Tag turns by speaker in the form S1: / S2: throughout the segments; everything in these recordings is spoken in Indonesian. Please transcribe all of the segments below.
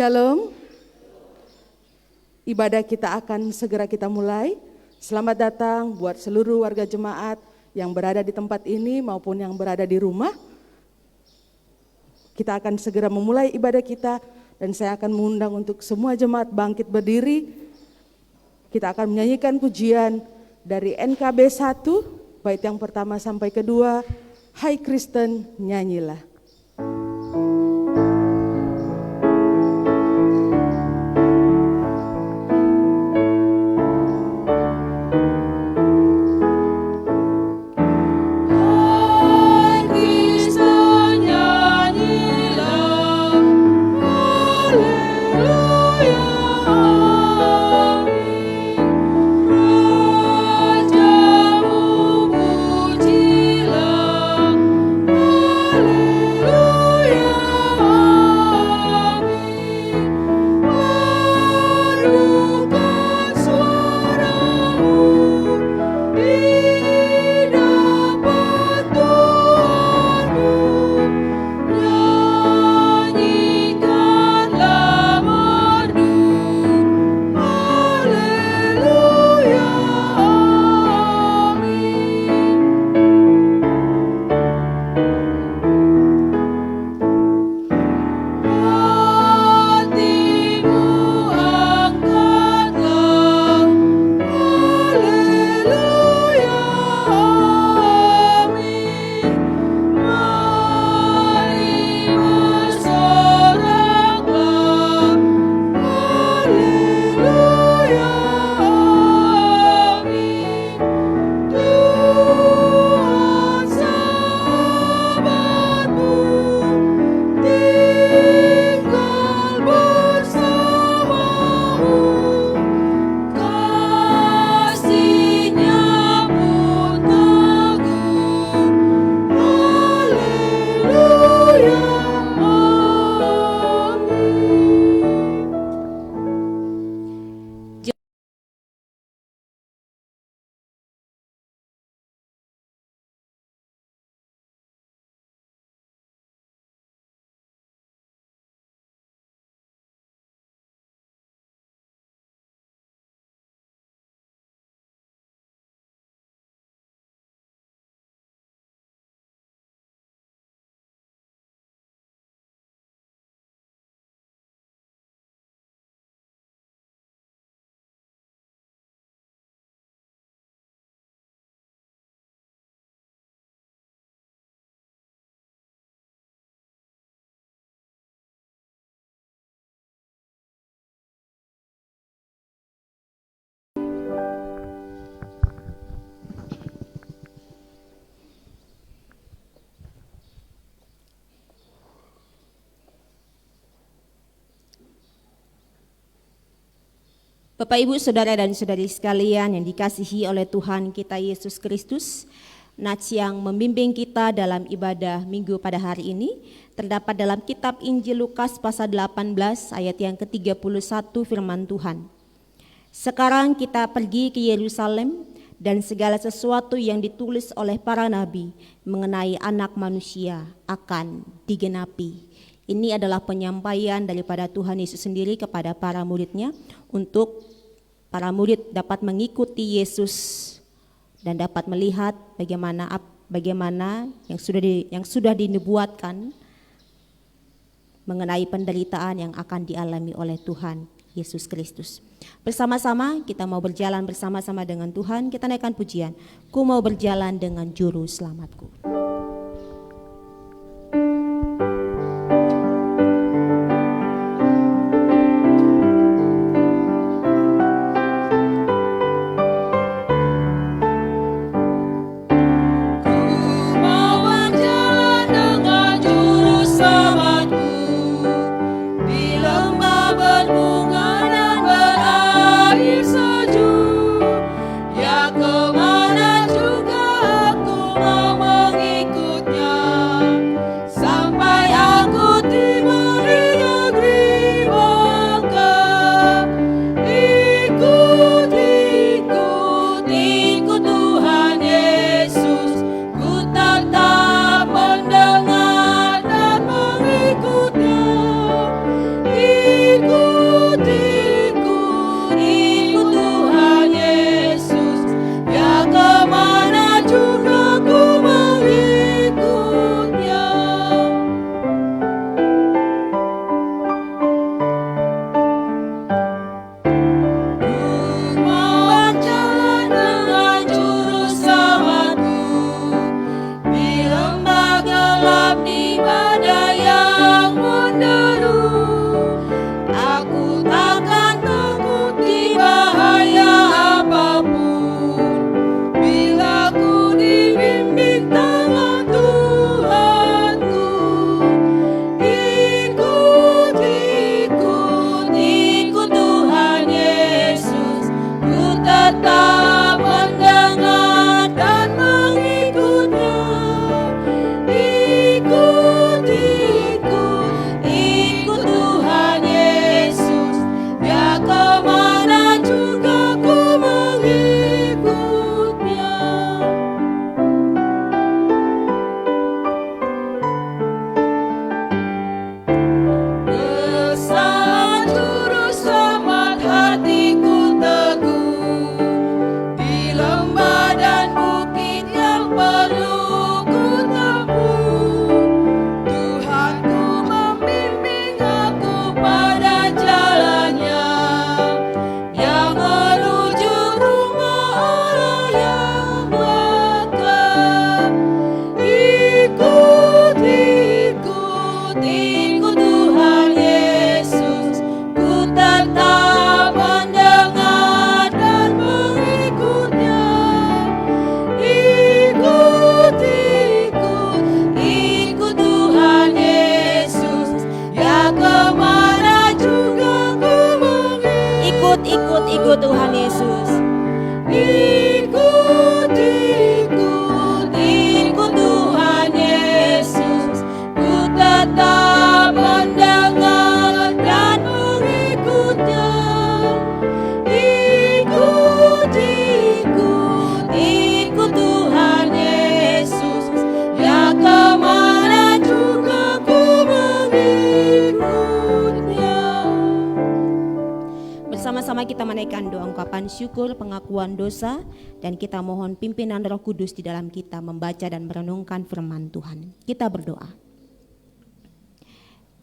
S1: Shalom. Ibadah kita akan segera kita mulai. Selamat datang buat seluruh warga jemaat yang berada di tempat ini maupun yang berada di rumah. Kita akan segera memulai ibadah kita dan saya akan mengundang untuk semua jemaat bangkit berdiri. Kita akan menyanyikan pujian dari NKB 1, bait yang pertama sampai kedua. Hai Kristen, nyanyilah.
S2: Bapak, Ibu, Saudara dan Saudari sekalian yang dikasihi oleh Tuhan kita Yesus Kristus, Nats yang membimbing kita dalam ibadah minggu pada hari ini terdapat dalam kitab Injil Lukas pasal 18 ayat yang ke-31 firman Tuhan. Sekarang kita pergi ke Yerusalem dan segala sesuatu yang ditulis oleh para nabi mengenai anak manusia akan digenapi. Ini adalah penyampaian daripada Tuhan Yesus sendiri kepada para muridnya untuk para murid dapat mengikuti Yesus dan dapat melihat bagaimana yang sudah dinubuatkan mengenai penderitaan yang akan dialami oleh Tuhan Yesus Kristus. Bersama-sama kita mau berjalan bersama-sama dengan Tuhan. Kita naikkan pujian, ku mau berjalan dengan juru selamatku.
S3: Kemana juga aku mau mengikuti.
S2: ikut Tuhan Yesus.
S3: Ikut, ikut Tuhan Yesus. Ku tetap mendengar dan mengikutnya. Ikut, ikut Tuhan Yesus. Ya kemana juga ku mengikutnya.
S2: Bersama-sama kita menaikkan doa ungkapan syukur, pengakuan dosa, dan kita mohon pimpinan Roh Kudus di dalam kita membaca dan merenungkan firman Tuhan. Kita berdoa.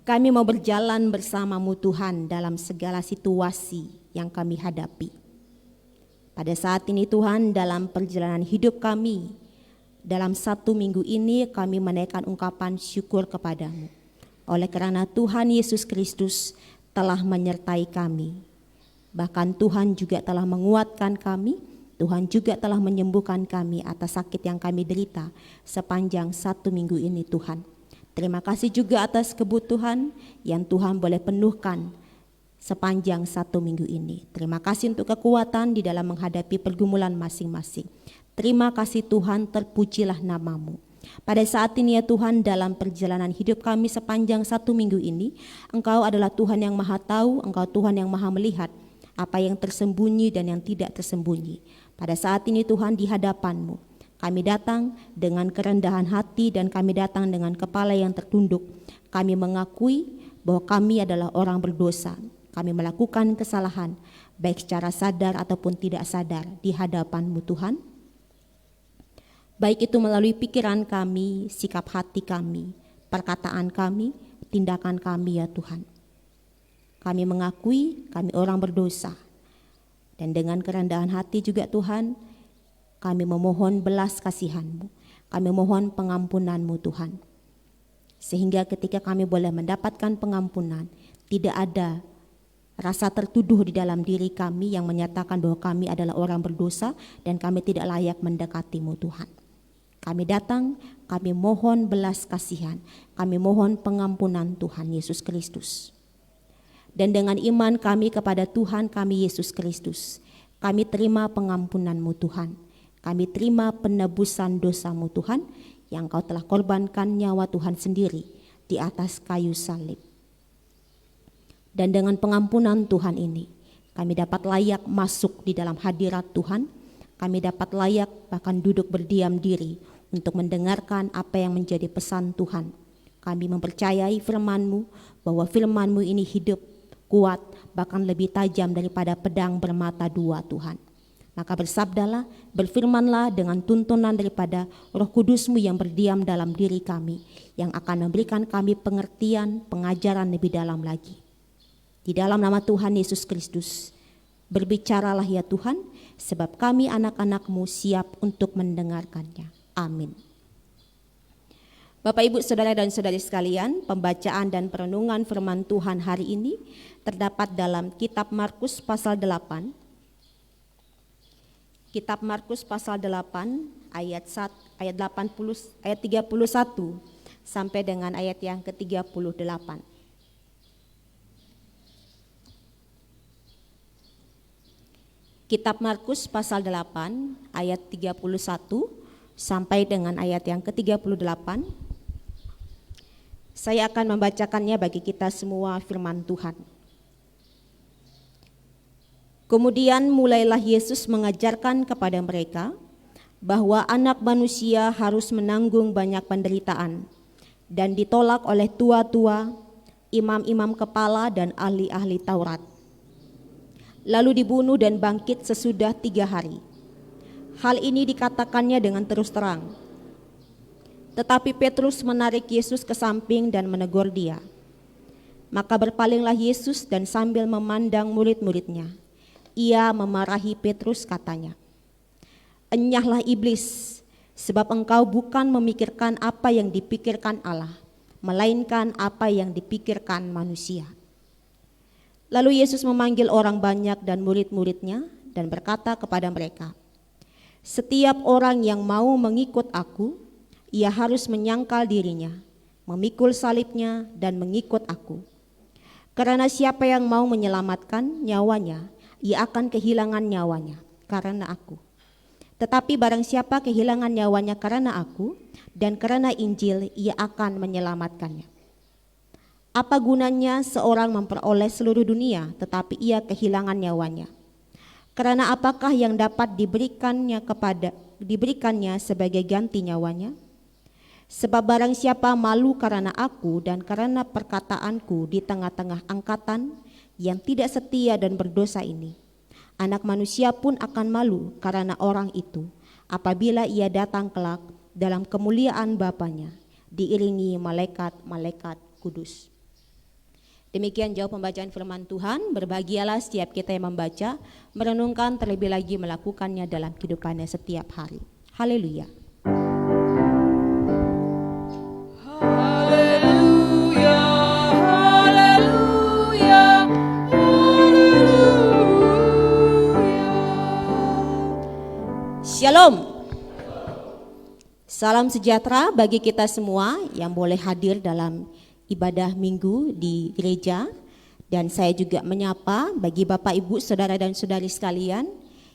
S2: Kami mau berjalan bersama-Mu Tuhan dalam segala situasi yang kami hadapi. Pada saat ini Tuhan, dalam perjalanan hidup kami, dalam 1 minggu ini kami menaikkan ungkapan syukur kepadamu. Oleh karena Tuhan Yesus Kristus telah menyertai kami. Bahkan Tuhan juga telah menguatkan kami, Tuhan juga telah menyembuhkan kami atas sakit yang kami derita sepanjang 1 minggu ini Tuhan. Terima kasih juga atas kebutuhan yang Tuhan boleh penuhkan sepanjang 1 minggu ini. Terima kasih untuk kekuatan di dalam menghadapi pergumulan masing-masing. Terima kasih Tuhan, terpujilah nama-Mu. Pada saat ini ya Tuhan, dalam perjalanan hidup kami sepanjang 1 minggu ini, Engkau adalah Tuhan yang maha tahu, Engkau Tuhan yang maha melihat apa yang tersembunyi dan yang tidak tersembunyi. Pada saat ini Tuhan, di hadapan-Mu, kami datang dengan kerendahan hati dan kami datang dengan kepala yang tertunduk. Kami mengakui bahwa kami adalah orang berdosa. Kami melakukan kesalahan, baik secara sadar ataupun tidak sadar di hadapan-Mu Tuhan. Baik itu melalui pikiran kami, sikap hati kami, perkataan kami, tindakan kami ya Tuhan. Kami mengakui kami orang berdosa. Dan dengan kerendahan hati juga Tuhan, kami memohon belas kasihan-Mu. Kami mohon pengampunan-Mu Tuhan. Sehingga ketika kami boleh mendapatkan pengampunan, tidak ada rasa tertuduh di dalam diri kami yang menyatakan bahwa kami adalah orang berdosa dan kami tidak layak mendekati-Mu Tuhan. Kami datang, kami mohon belas kasihan, kami mohon pengampunan Tuhan Yesus Kristus. Dan dengan iman kami kepada Tuhan kami Yesus Kristus, kami terima pengampunan-Mu Tuhan. Kami terima penebusan dosa-Mu Tuhan, yang Kau telah korbankan nyawa Tuhan sendiri di atas kayu salib. Dan dengan pengampunan Tuhan ini, kami dapat layak masuk di dalam hadirat Tuhan. Kami dapat layak bahkan duduk berdiam diri untuk mendengarkan apa yang menjadi pesan Tuhan. Kami mempercayai firman-Mu, bahwa firman-Mu ini hidup, kuat, bahkan lebih tajam daripada pedang bermata dua Tuhan. Maka bersabdalah, berfirmanlah dengan tuntunan daripada Roh Kudus-Mu yang berdiam dalam diri kami, yang akan memberikan kami pengertian, pengajaran lebih dalam lagi. Di dalam nama Tuhan Yesus Kristus, berbicaralah ya Tuhan, sebab kami anak-anak-Mu siap untuk mendengarkannya. Amin. Bapak, Ibu, Saudara dan Saudari sekalian, pembacaan dan perenungan firman Tuhan hari ini terdapat dalam Kitab Markus pasal 8. Kitab Markus pasal 8 ayat 31 sampai dengan ayat yang ke-38. Kitab Markus pasal 8 ayat 31 sampai dengan ayat yang ke-38. Saya akan membacakannya bagi kita semua firman Tuhan. Kemudian mulailah Yesus mengajarkan kepada mereka bahwa Anak Manusia harus menanggung banyak penderitaan dan ditolak oleh tua-tua, imam-imam kepala dan ahli-ahli Taurat. Lalu dibunuh dan bangkit sesudah 3 hari. Hal ini dikatakannya dengan terus terang. Tetapi Petrus menarik Yesus ke samping dan menegur dia. Maka berpalinglah Yesus dan sambil memandang murid-muridnya, ia memarahi Petrus katanya, "Enyahlah iblis, sebab engkau bukan memikirkan apa yang dipikirkan Allah, melainkan apa yang dipikirkan manusia." Lalu Yesus memanggil orang banyak dan murid-muridnya dan berkata kepada mereka, "Setiap orang yang mau mengikut aku, ia harus menyangkal dirinya, memikul salibnya dan mengikut aku. Karena siapa yang mau menyelamatkan nyawanya ia akan kehilangan nyawanya karena aku. Tetapi barang siapa kehilangan nyawanya karena aku dan karena Injil, ia akan menyelamatkannya. Apa gunanya seorang memperoleh seluruh dunia tetapi ia kehilangan nyawanya? Karena apakah yang dapat diberikannya sebagai ganti nyawanya? Sebab barang siapa malu karena aku dan karena perkataanku di tengah-tengah angkatan yang tidak setia dan berdosa ini, Anak Manusia pun akan malu karena orang itu apabila ia datang kelak dalam kemuliaan Bapanya diiringi malaikat-malaikat kudus. Demikian jauh pembacaan firman Tuhan. Berbahagialah setiap kita yang membaca, merenungkan, terlebih lagi melakukannya dalam kehidupannya setiap hari. Haleluya.
S3: Haleluya, haleluya, haleluya.
S2: Shalom. Salam sejahtera bagi kita semua yang boleh hadir dalam ibadah minggu di gereja, dan saya juga menyapa bagi Bapak Ibu, Saudara dan Saudari sekalian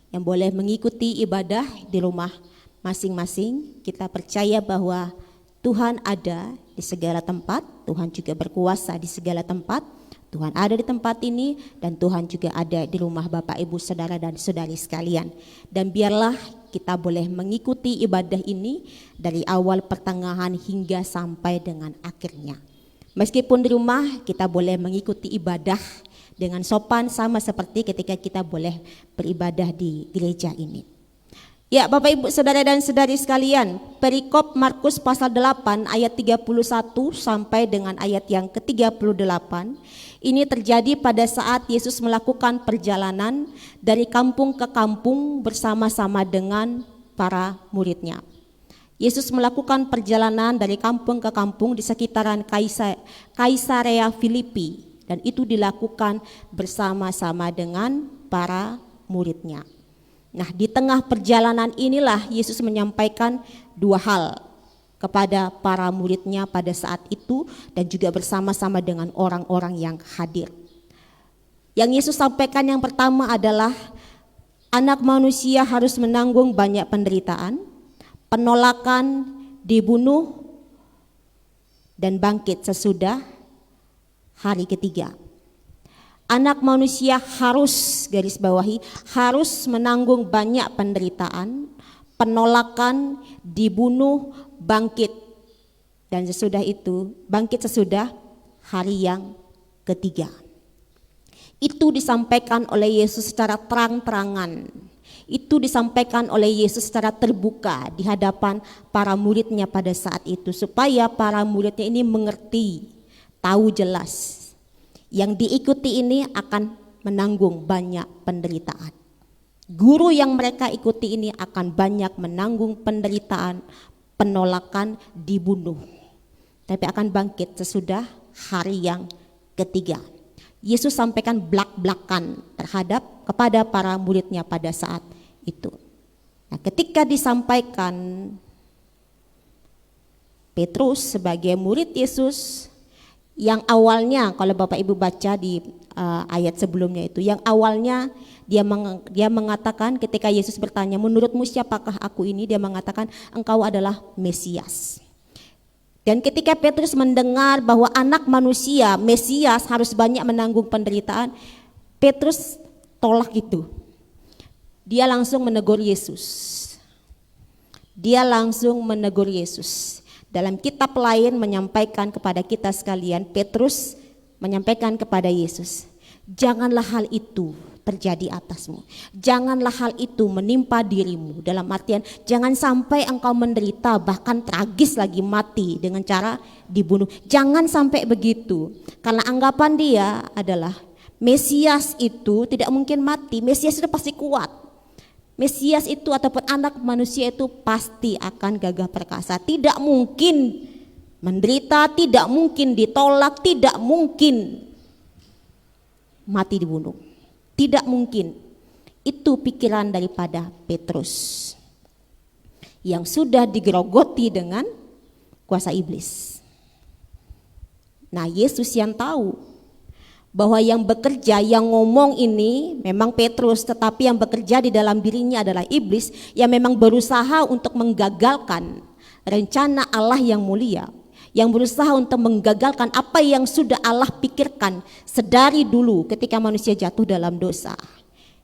S2: yang boleh mengikuti ibadah di rumah masing-masing. Kita percaya bahwa Tuhan ada di segala tempat, Tuhan juga berkuasa di segala tempat. Tuhan ada di tempat ini dan Tuhan juga ada di rumah Bapak Ibu, Saudara dan Saudari sekalian. Dan biarlah kita boleh mengikuti ibadah ini dari awal, pertengahan hingga sampai dengan akhirnya. Meskipun di rumah kita boleh mengikuti ibadah dengan sopan sama seperti ketika kita boleh beribadah di gereja ini. Ya, Bapak Ibu, Saudara dan Saudari sekalian, perikop Markus pasal 8 ayat 31 sampai dengan ayat yang ke-38 ini terjadi pada saat Yesus melakukan perjalanan dari kampung ke kampung bersama-sama dengan para muridnya. Yesus melakukan perjalanan dari kampung ke kampung di sekitaran Kaisarea Filipi, dan itu dilakukan bersama-sama dengan para muridnya. Nah, di tengah perjalanan inilah Yesus menyampaikan dua hal kepada para muridnya pada saat itu dan juga bersama-sama dengan orang-orang yang hadir. Yang Yesus sampaikan yang pertama adalah Anak Manusia harus menanggung banyak penderitaan, penolakan, dibunuh, dan bangkit sesudah hari ketiga. Anak Manusia harus, garis bawahi, harus menanggung banyak penderitaan, penolakan, dibunuh, bangkit, dan sesudah itu bangkit sesudah hari yang ketiga. Itu disampaikan oleh Yesus secara terang-terangan. Itu disampaikan oleh Yesus secara terbuka di hadapan para muridnya pada saat itu, supaya para muridnya ini mengerti, tahu jelas yang diikuti ini akan menanggung banyak penderitaan. Guru yang mereka ikuti ini akan banyak menanggung penderitaan, penolakan, dibunuh, tapi akan bangkit sesudah hari yang ketiga. Yesus sampaikan blak-blakan terhadap kepada para muridnya pada saat itu. Nah, ketika disampaikan, Petrus sebagai murid Yesus yang awalnya, kalau Bapak Ibu baca di ayat sebelumnya itu, yang awalnya dia mengatakan ketika Yesus bertanya, menurutmu siapakah aku ini? Dia mengatakan, engkau adalah Mesias. Dan ketika Petrus mendengar bahwa Anak Manusia, Mesias, harus banyak menanggung penderitaan, Petrus tolak itu. Dia langsung menegur Yesus. Dalam kitab lain menyampaikan kepada kita sekalian, Petrus menyampaikan kepada Yesus, janganlah hal itu terjadi atasmu. Janganlah hal itu menimpa dirimu. Dalam artian, jangan sampai engkau menderita, bahkan tragis lagi mati dengan cara dibunuh. Jangan sampai begitu. Karena anggapan dia adalah Mesias itu tidak mungkin mati. Mesias itu pasti kuat. Mesias itu ataupun Anak Manusia itu pasti akan gagah perkasa. Tidak mungkin menderita, tidak mungkin ditolak, tidak mungkin mati dibunuh. Tidak mungkin. Itu pikiran daripada Petrus yang sudah digerogoti dengan kuasa iblis. Nah, Yesus yang tahu bahwa yang bekerja, yang ngomong ini memang Petrus, tetapi yang bekerja di dalam dirinya adalah iblis yang memang berusaha untuk menggagalkan rencana Allah yang mulia, yang berusaha untuk menggagalkan apa yang sudah Allah pikirkan sedari dulu ketika manusia jatuh dalam dosa.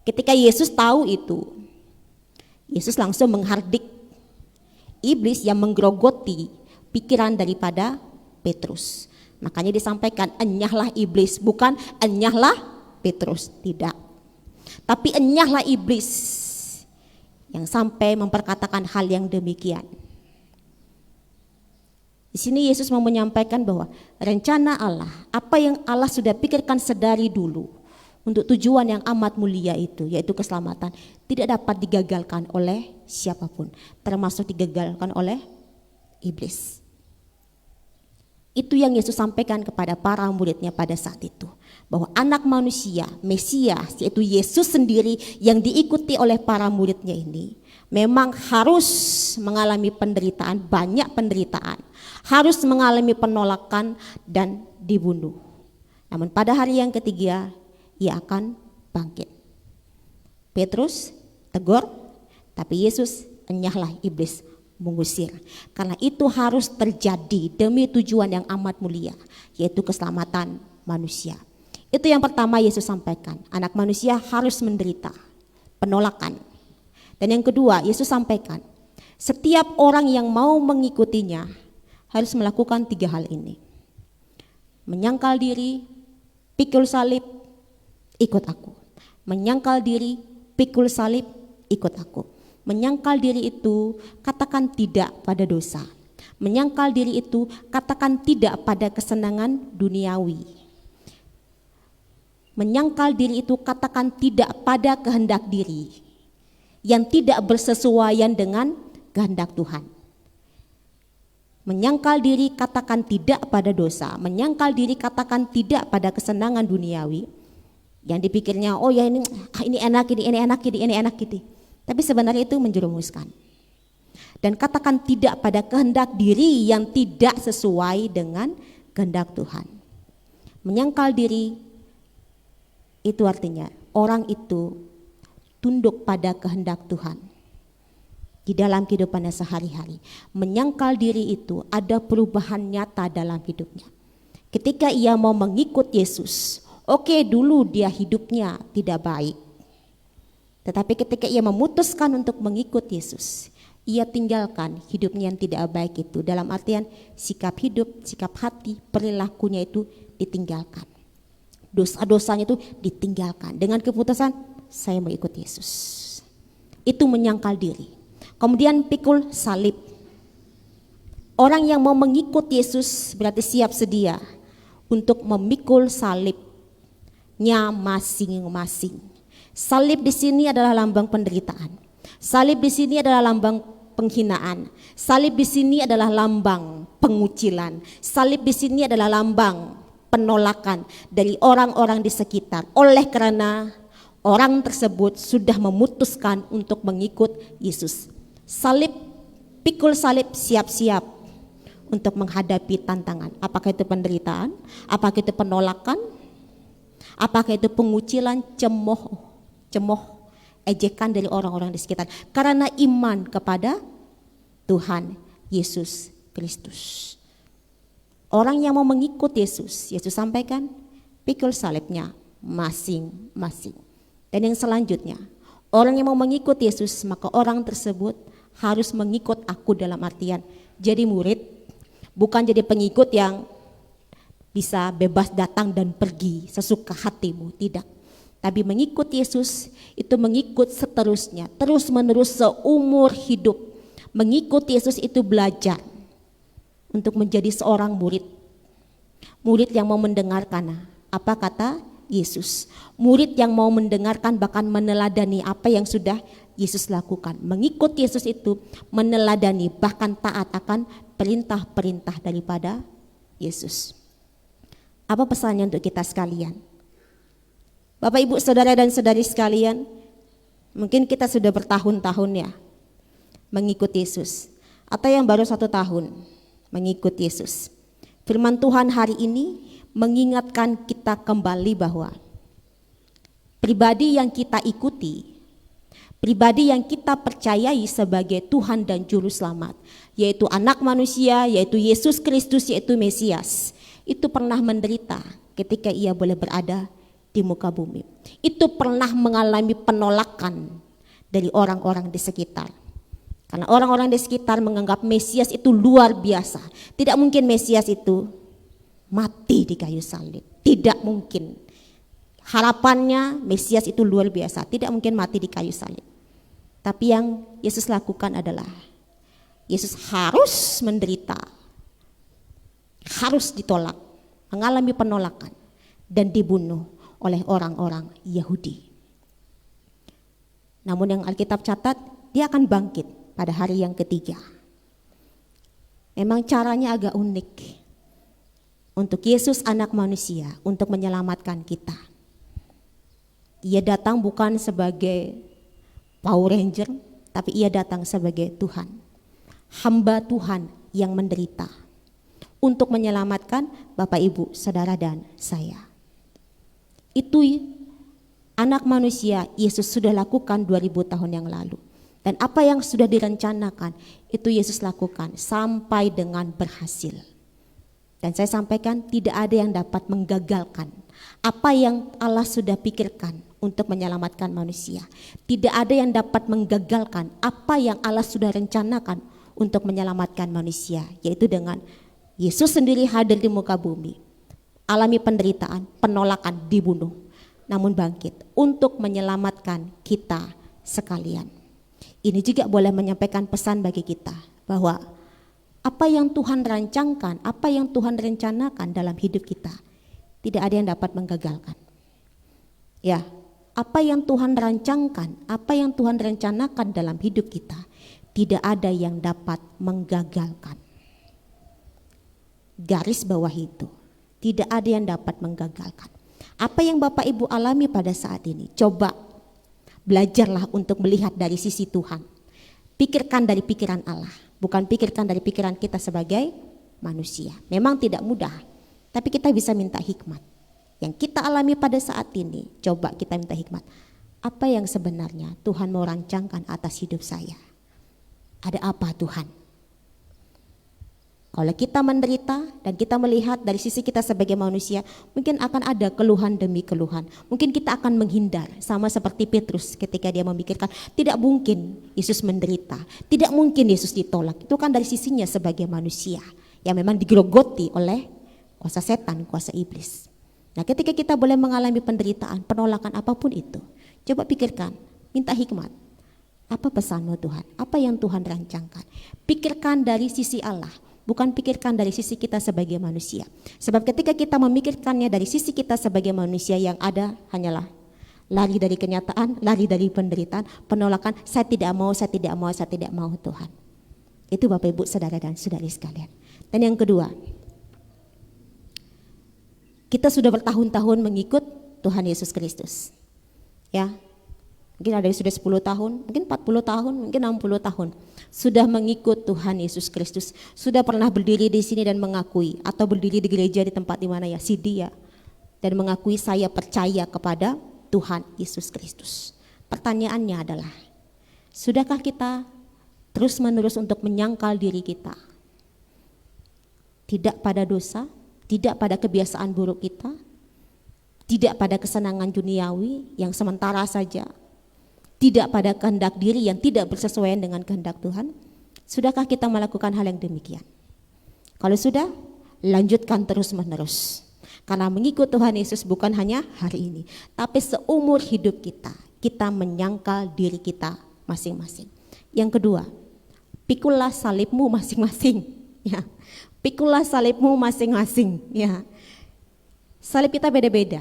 S2: Ketika Yesus tahu itu, Yesus langsung menghardik iblis yang menggerogoti pikiran daripada Petrus. Makanya disampaikan, enyahlah iblis, bukan enyahlah Petrus, tidak. Tapi enyahlah iblis yang sampai memperkatakan hal yang demikian. Di sini Yesus mau menyampaikan bahwa rencana Allah, apa yang Allah sudah pikirkan sedari dulu untuk tujuan yang amat mulia itu, yaitu keselamatan, tidak dapat digagalkan oleh siapapun, termasuk digagalkan oleh iblis. Itu yang Yesus sampaikan kepada para muridnya pada saat itu, bahwa anak manusia, Mesias, yaitu Yesus sendiri yang diikuti oleh para muridnya ini, memang harus mengalami penderitaan, banyak penderitaan, harus mengalami penolakan dan dibunuh. Namun pada hari yang ketiga, ia akan bangkit. Petrus tegur, tapi Yesus enyahlah iblis, mengusir. Karena itu harus terjadi demi tujuan yang amat mulia, yaitu keselamatan manusia. Itu yang pertama Yesus sampaikan, anak manusia harus menderita penolakan. Dan yang kedua Yesus sampaikan, setiap orang yang mau mengikutinya harus melakukan 3 hal ini: menyangkal diri, pikul salib, ikut aku. Menyangkal diri, pikul salib, ikut aku. Menyangkal diri itu katakan tidak pada dosa. Menyangkal diri itu katakan tidak pada kesenangan duniawi. Menyangkal diri itu katakan tidak pada kehendak diri yang tidak bersesuaian dengan kehendak Tuhan. Menyangkal diri katakan tidak pada dosa. Menyangkal diri katakan tidak pada kesenangan duniawi yang dipikirnya, oh ya ini enak, ini enak. Tapi sebenarnya itu menjerumuskan. Dan katakan tidak pada kehendak diri yang tidak sesuai dengan kehendak Tuhan. Menyangkal diri itu artinya orang itu tunduk pada kehendak Tuhan di dalam kehidupannya sehari-hari. Menyangkal diri itu ada perubahan nyata dalam hidupnya. Ketika ia mau mengikut Yesus, oke, dulu dia hidupnya tidak baik. Tetapi ketika ia memutuskan untuk mengikut Yesus, ia tinggalkan hidupnya yang tidak baik itu. Dalam artian sikap hidup, sikap hati, perilakunya itu ditinggalkan. Dosa-dosanya itu ditinggalkan. Dengan keputusan, saya mau ikut Yesus. Itu menyangkal diri. Kemudian pikul salib. Orang yang mau mengikut Yesus berarti siap sedia untuk memikul salibnya masing-masing. Salib di sini adalah lambang penderitaan. Salib di sini adalah lambang penghinaan. Salib di sini adalah lambang pengucilan. Salib di sini adalah lambang penolakan dari orang-orang di sekitar. Oleh karena orang tersebut sudah memutuskan untuk mengikut Yesus. Salib, pikul salib, siap-siap untuk menghadapi tantangan. Apakah itu penderitaan? Apakah itu penolakan? Apakah itu pengucilan, cemooh, ejekan dari orang-orang di sekitar, karena iman kepada Tuhan Yesus Kristus. Orang yang mau mengikut Yesus, Yesus sampaikan, pikul salibnya masing-masing. Dan yang selanjutnya, orang yang mau mengikut Yesus, maka orang tersebut harus mengikut aku, dalam artian jadi murid, bukan jadi pengikut yang bisa bebas datang dan pergi sesuka hatimu, tidak. Tapi mengikut Yesus itu mengikut seterusnya, terus menerus seumur hidup. Mengikut Yesus itu belajar untuk menjadi seorang murid. Murid yang mau mendengarkan apa kata Yesus. Murid yang mau mendengarkan bahkan meneladani apa yang sudah Yesus lakukan. Mengikut Yesus itu meneladani bahkan taat akan perintah-perintah daripada Yesus. Apa pesannya untuk kita sekalian? Bapak, Ibu, Saudara dan Saudari sekalian, mungkin kita sudah bertahun-tahun ya mengikut Yesus, atau yang baru 1 tahun mengikut Yesus. Firman Tuhan hari ini mengingatkan kita kembali bahwa pribadi yang kita ikuti, pribadi yang kita percayai sebagai Tuhan dan Juru Selamat, yaitu anak manusia, yaitu Yesus Kristus, yaitu Mesias, itu pernah menderita ketika ia boleh berada di muka bumi. Itu pernah mengalami penolakan dari orang-orang di sekitar. Karena orang-orang di sekitar menganggap Mesias itu luar biasa. Tidak mungkin Mesias itu mati di kayu salib. Tidak mungkin. Harapannya Mesias itu luar biasa. Tidak mungkin mati di kayu salib. Tapi yang Yesus lakukan adalah Yesus harus menderita. Harus ditolak. Mengalami penolakan. Dan dibunuh oleh orang-orang Yahudi. Namun yang Alkitab catat, dia akan bangkit pada hari yang ketiga. Memang caranya agak unik untuk Yesus anak manusia untuk menyelamatkan kita. Ia datang bukan sebagai Power Ranger, tapi ia datang sebagai Tuhan. Hamba Tuhan yang menderita untuk menyelamatkan Bapak, Ibu, Saudara, dan saya. Itu anak manusia Yesus sudah lakukan 2000 tahun yang lalu. Dan apa yang sudah direncanakan itu Yesus lakukan sampai dengan berhasil. Dan saya sampaikan tidak ada yang dapat menggagalkan apa yang Allah sudah pikirkan untuk menyelamatkan manusia. Tidak ada yang dapat menggagalkan apa yang Allah sudah rencanakan untuk menyelamatkan manusia, yaitu dengan Yesus sendiri hadir di muka bumi, alami penderitaan, penolakan, dibunuh, namun bangkit untuk menyelamatkan kita sekalian. Ini juga boleh menyampaikan pesan bagi kita bahwa apa yang Tuhan rancangkan, apa yang Tuhan rencanakan dalam hidup kita, tidak ada yang dapat menggagalkan. Ya, apa yang Tuhan rancangkan, apa yang Tuhan rencanakan dalam hidup kita, tidak ada yang dapat menggagalkan. Garis bawah itu, tidak ada yang dapat menggagalkan. Apa yang Bapak Ibu alami pada saat ini, coba belajarlah untuk melihat dari sisi Tuhan. Pikirkan dari pikiran Allah, bukan pikirkan dari pikiran kita sebagai manusia. Memang tidak mudah, tapi kita bisa minta hikmat. Yang kita alami pada saat ini, coba kita minta hikmat. Apa yang sebenarnya Tuhan mau rancangkan atas hidup saya? Ada apa Tuhan? Kalau kita menderita dan kita melihat dari sisi kita sebagai manusia, mungkin akan ada keluhan demi keluhan. Mungkin kita akan menghindar, sama seperti Petrus ketika dia memikirkan tidak mungkin Yesus menderita, tidak mungkin Yesus ditolak. Itu kan dari sisinya sebagai manusia yang memang digerogoti oleh kuasa setan, kuasa iblis. Nah, ketika kita boleh mengalami penderitaan, penolakan apapun itu, coba pikirkan, minta hikmat. Apa pesanmu Tuhan? Apa yang Tuhan rancangkan? Pikirkan dari sisi Allah, bukan pikirkan dari sisi kita sebagai manusia. Sebab ketika kita memikirkannya dari sisi kita sebagai manusia, yang ada hanyalah lari dari kenyataan, lari dari penderitaan, penolakan, saya tidak mau, saya tidak mau, saya tidak mau Tuhan. Itu Bapak Ibu Saudara dan Saudari sekalian. Dan yang kedua, kita sudah bertahun-tahun mengikut Tuhan Yesus Kristus. Ya, mungkin ada yang sudah 10 tahun, mungkin 40 tahun, mungkin 60 tahun. Sudah mengikut Tuhan Yesus Kristus, sudah pernah berdiri di sini dan mengakui, atau berdiri di gereja di tempat di mana ya, Sidia, dan mengakui saya percaya kepada Tuhan Yesus Kristus. Pertanyaannya adalah, sudahkah kita terus menerus untuk menyangkal diri kita? Tidak pada dosa, tidak pada kebiasaan buruk kita, tidak pada kesenangan duniawi yang sementara saja, tidak pada kehendak diri yang tidak bersesuaian dengan kehendak Tuhan. Sudahkah kita melakukan hal yang demikian? Kalau sudah, lanjutkan terus menerus. Karena mengikut Tuhan Yesus bukan hanya hari ini, tapi seumur hidup kita, kita menyangkal diri kita masing-masing. Yang kedua, pikulah salibmu masing-masing. Ya, pikulah salibmu masing-masing. Ya, salib kita beda-beda.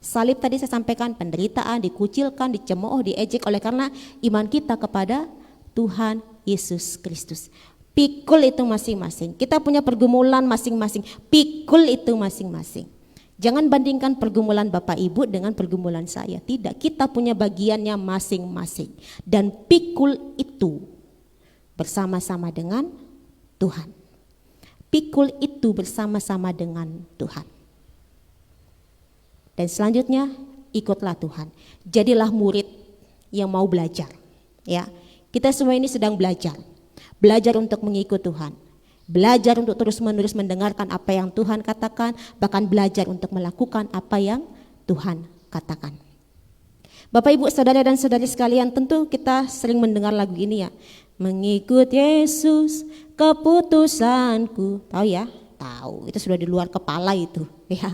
S2: Salib tadi saya sampaikan penderitaan, dikucilkan, dicemooh, diejek oleh karena iman kita kepada Tuhan Yesus Kristus. Pikul itu masing-masing. Kita punya pergumulan masing-masing. Pikul itu masing-masing. Jangan bandingkan pergumulan Bapak Ibu dengan pergumulan saya. Tidak, kita punya bagiannya masing-masing. Dan pikul itu bersama-sama dengan Tuhan. Pikul itu bersama-sama dengan Tuhan. Dan selanjutnya ikutlah Tuhan. Jadilah murid yang mau belajar. Ya, kita semua ini sedang belajar. Belajar untuk mengikut Tuhan. Belajar untuk terus-menerus mendengarkan apa yang Tuhan katakan, bahkan belajar untuk melakukan apa yang Tuhan katakan. Bapak, Ibu, saudara dan saudari sekalian, tentu kita sering mendengar lagu ini ya. Mengikut Yesus keputusanku. Tahu ya? Tahu, itu sudah di luar kepala itu, ya.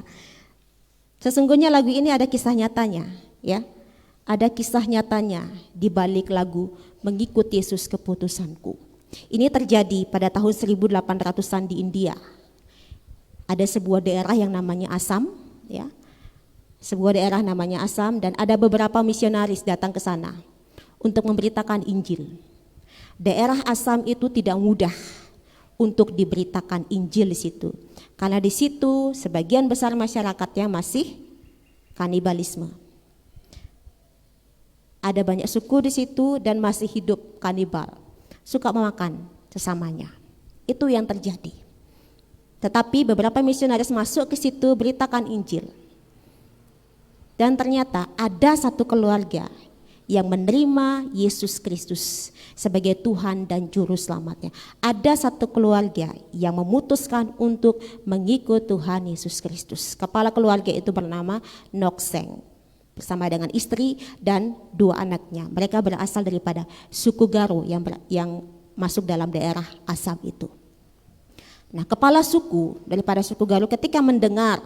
S2: Sesungguhnya lagu ini ada kisah nyatanya, ya. Ada kisah nyatanya di balik lagu Mengikut Yesus keputusanku. Ini terjadi pada tahun 1800-an di India. Ada sebuah daerah yang namanya Assam, ya. Sebuah daerah namanya Assam, dan ada beberapa misionaris datang ke sana untuk memberitakan Injil. Daerah Assam itu tidak mudah untuk diberitakan Injil di situ, karena di situ sebagian besar masyarakatnya masih kanibalisme. Ada banyak suku di situ dan masih hidup kanibal, suka memakan sesamanya. Itu yang terjadi. Tetapi beberapa misionaris masuk ke situ beritakan Injil. Dan ternyata ada satu keluarga yang menerima Yesus Kristus sebagai Tuhan dan Juru Selamatnya. Ada satu keluarga yang memutuskan untuk mengikut Tuhan Yesus Kristus. Kepala keluarga itu bernama Nokseng, bersama dengan istri dan 2 anaknya. Mereka berasal daripada suku Garo yang masuk dalam daerah Assam itu. Nah, kepala suku daripada suku Garo ketika mendengar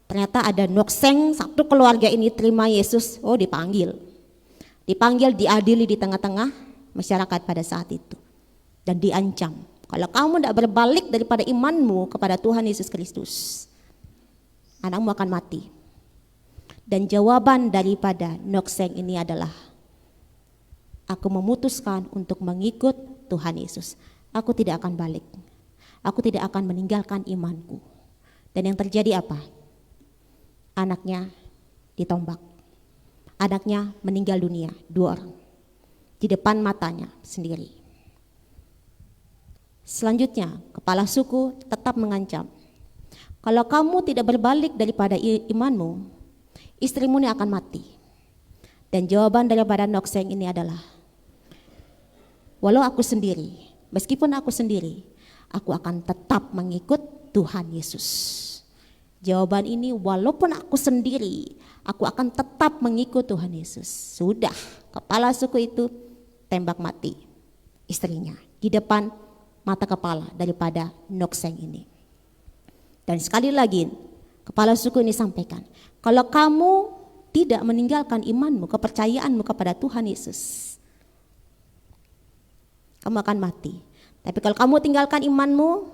S2: ternyata ada Nokseng, satu keluarga ini terima Yesus, dipanggil, diadili di tengah-tengah masyarakat pada saat itu, dan diancam, kalau kamu tidak berbalik daripada imanmu kepada Tuhan Yesus Kristus, anakmu akan mati. Dan jawaban daripada Nokseng ini adalah, aku memutuskan untuk mengikut Tuhan Yesus. Aku tidak akan balik. Aku tidak akan meninggalkan imanku. Dan yang terjadi apa? Anaknya ditombak. Anaknya meninggal dunia, 2 orang. Di depan matanya sendiri. Selanjutnya, kepala suku tetap mengancam, kalau kamu tidak berbalik daripada imanmu, istrimu ini akan mati. Dan jawaban daripada Nokseng ini adalah, walau aku sendiri, meskipun aku sendiri, aku akan tetap mengikut Tuhan Yesus. Jawaban ini, walaupun aku sendiri, aku akan tetap mengikut Tuhan Yesus. Sudah, kepala suku itu tembak mati istrinya di depan mata kepala daripada Nokseng ini. Dan sekali lagi, kepala suku ini sampaikan, kalau kamu tidak meninggalkan imanmu, kepercayaanmu kepada Tuhan Yesus, kamu akan mati. Tapi kalau kamu tinggalkan imanmu,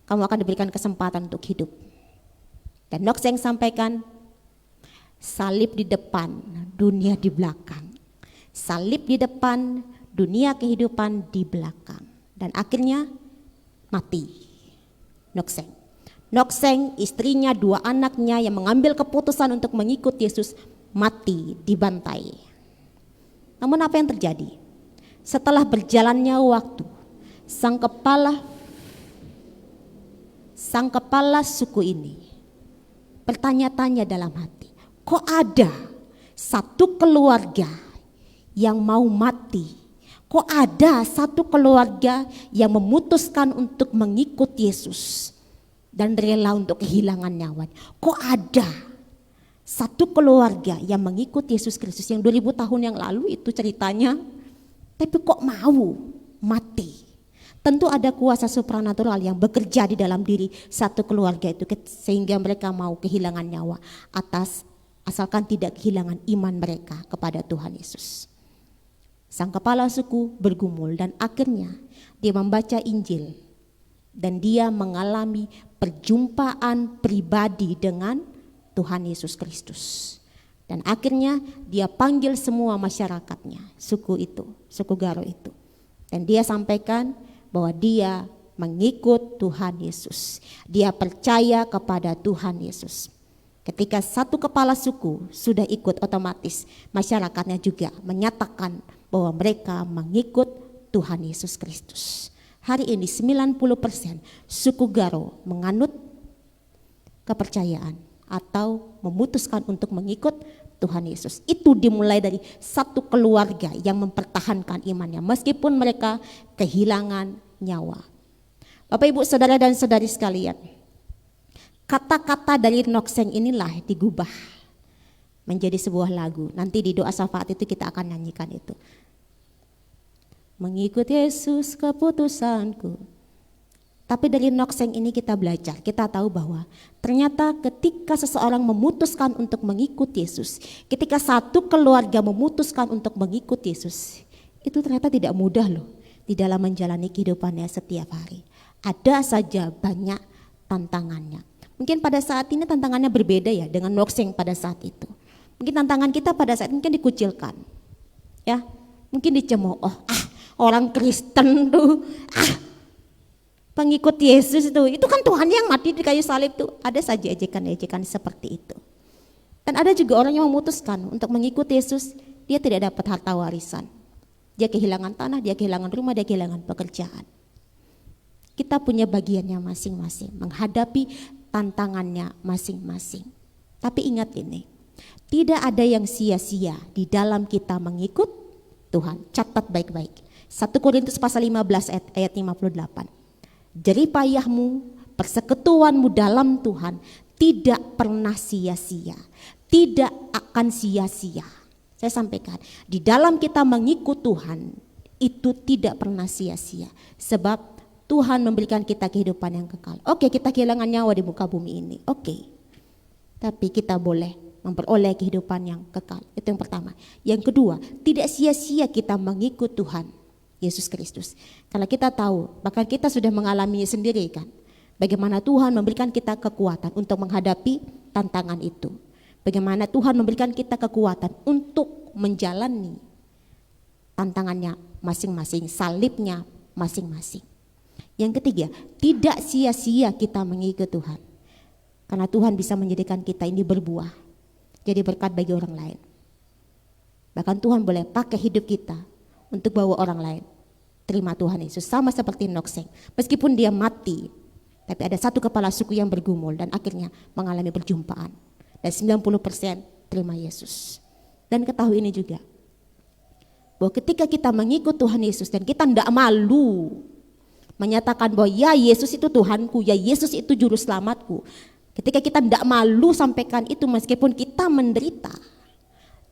S2: kamu akan diberikan kesempatan untuk hidup. Dan Nokseng sampaikan, salib di depan, dunia di belakang. Salib di depan, dunia kehidupan di belakang. Dan akhirnya mati Nokseng. Nokseng, istrinya, 2 anaknya yang mengambil keputusan untuk mengikut Yesus mati, dibantai. Namun apa yang terjadi? Setelah berjalannya waktu, sang kepala suku ini bertanya-tanya dalam hati, kok ada satu keluarga yang mau mati? Kok ada satu keluarga yang memutuskan untuk mengikut Yesus dan rela untuk kehilangan nyawa? Kok ada satu keluarga yang mengikut Yesus Kristus yang 2000 tahun yang lalu itu ceritanya, tapi kok mau mati? Tentu ada kuasa supranatural yang bekerja di dalam diri satu keluarga itu sehingga mereka mau kehilangan nyawa asalkan tidak kehilangan iman mereka kepada Tuhan Yesus. Sang kepala suku bergumul dan akhirnya dia membaca Injil dan dia mengalami perjumpaan pribadi dengan Tuhan Yesus Kristus. Dan akhirnya dia panggil semua masyarakatnya, suku Garo itu. Dan dia sampaikan bahwa dia mengikut Tuhan Yesus. Dia percaya kepada Tuhan Yesus. Ketika satu kepala suku sudah ikut, otomatis masyarakatnya juga menyatakan bahwa mereka mengikut Tuhan Yesus Kristus. Hari ini 90% suku Garo menganut kepercayaan atau memutuskan untuk mengikut Tuhan Yesus. Itu dimulai dari satu keluarga yang mempertahankan imannya meskipun mereka kehilangan nyawa. Bapak, Ibu, Saudara dan Saudari sekalian, kata-kata dari Nokseng inilah digubah menjadi sebuah lagu. Nanti di doa syafaat itu kita akan nyanyikan itu. Mengikut Yesus keputusanku. Tapi dari Nokseng ini kita belajar, kita tahu bahwa ternyata ketika seseorang memutuskan untuk mengikut Yesus, ketika satu keluarga memutuskan untuk mengikut Yesus, itu ternyata tidak mudah loh di dalam menjalani kehidupannya setiap hari. Ada saja banyak tantangannya. Mungkin pada saat ini tantangannya berbeda ya dengan Nokseng pada saat itu. Mungkin tantangan kita pada saat ini kan dikucilkan, ya, mungkin dicemooh, orang Kristen tuh, pengikut Yesus itu kan Tuhan yang mati di kayu salib tuh. Ada saja ejekan-ejekan seperti itu. Dan ada juga orang yang memutuskan untuk mengikut Yesus, dia tidak dapat harta warisan. Dia kehilangan tanah, dia kehilangan rumah, dia kehilangan pekerjaan. Kita punya bagiannya masing-masing, menghadapi tantangannya masing-masing. Tapi ingat ini, tidak ada yang sia-sia di dalam kita mengikut Tuhan. Catat baik-baik. 1 Korintus pasal 15 ayat 58. Jeripayahmu, persekutuanmu dalam Tuhan tidak pernah sia-sia, tidak akan sia-sia. Saya sampaikan, di dalam kita mengikut Tuhan itu tidak pernah sia-sia, sebab Tuhan memberikan kita kehidupan yang kekal. Oke, kita kehilangan nyawa di muka bumi ini, oke, tapi kita boleh memperoleh kehidupan yang kekal. Itu yang pertama. Yang kedua, tidak sia-sia kita mengikut Tuhan Yesus Kristus. Karena kita tahu, bahkan kita sudah mengalaminya sendiri kan, bagaimana Tuhan memberikan kita kekuatan untuk menghadapi tantangan itu. Bagaimana Tuhan memberikan kita kekuatan untuk menjalani tantangannya masing-masing, salibnya masing-masing. Yang ketiga, tidak sia-sia kita mengikut Tuhan. Karena Tuhan bisa menjadikan kita ini berbuah, jadi berkat bagi orang lain. Bahkan Tuhan boleh pakai hidup kita untuk bawa orang lain terima Tuhan Yesus, sama seperti Nokseng. Meskipun dia mati, tapi ada satu kepala suku yang bergumul dan akhirnya mengalami perjumpaan. Dan 90% terima Yesus. Dan ketahui ini juga, bahwa ketika kita mengikut Tuhan Yesus dan kita tidak malu menyatakan bahwa ya Yesus itu Tuhanku, ya Yesus itu juru selamatku. Ketika kita tidak malu sampaikan itu meskipun kita menderita,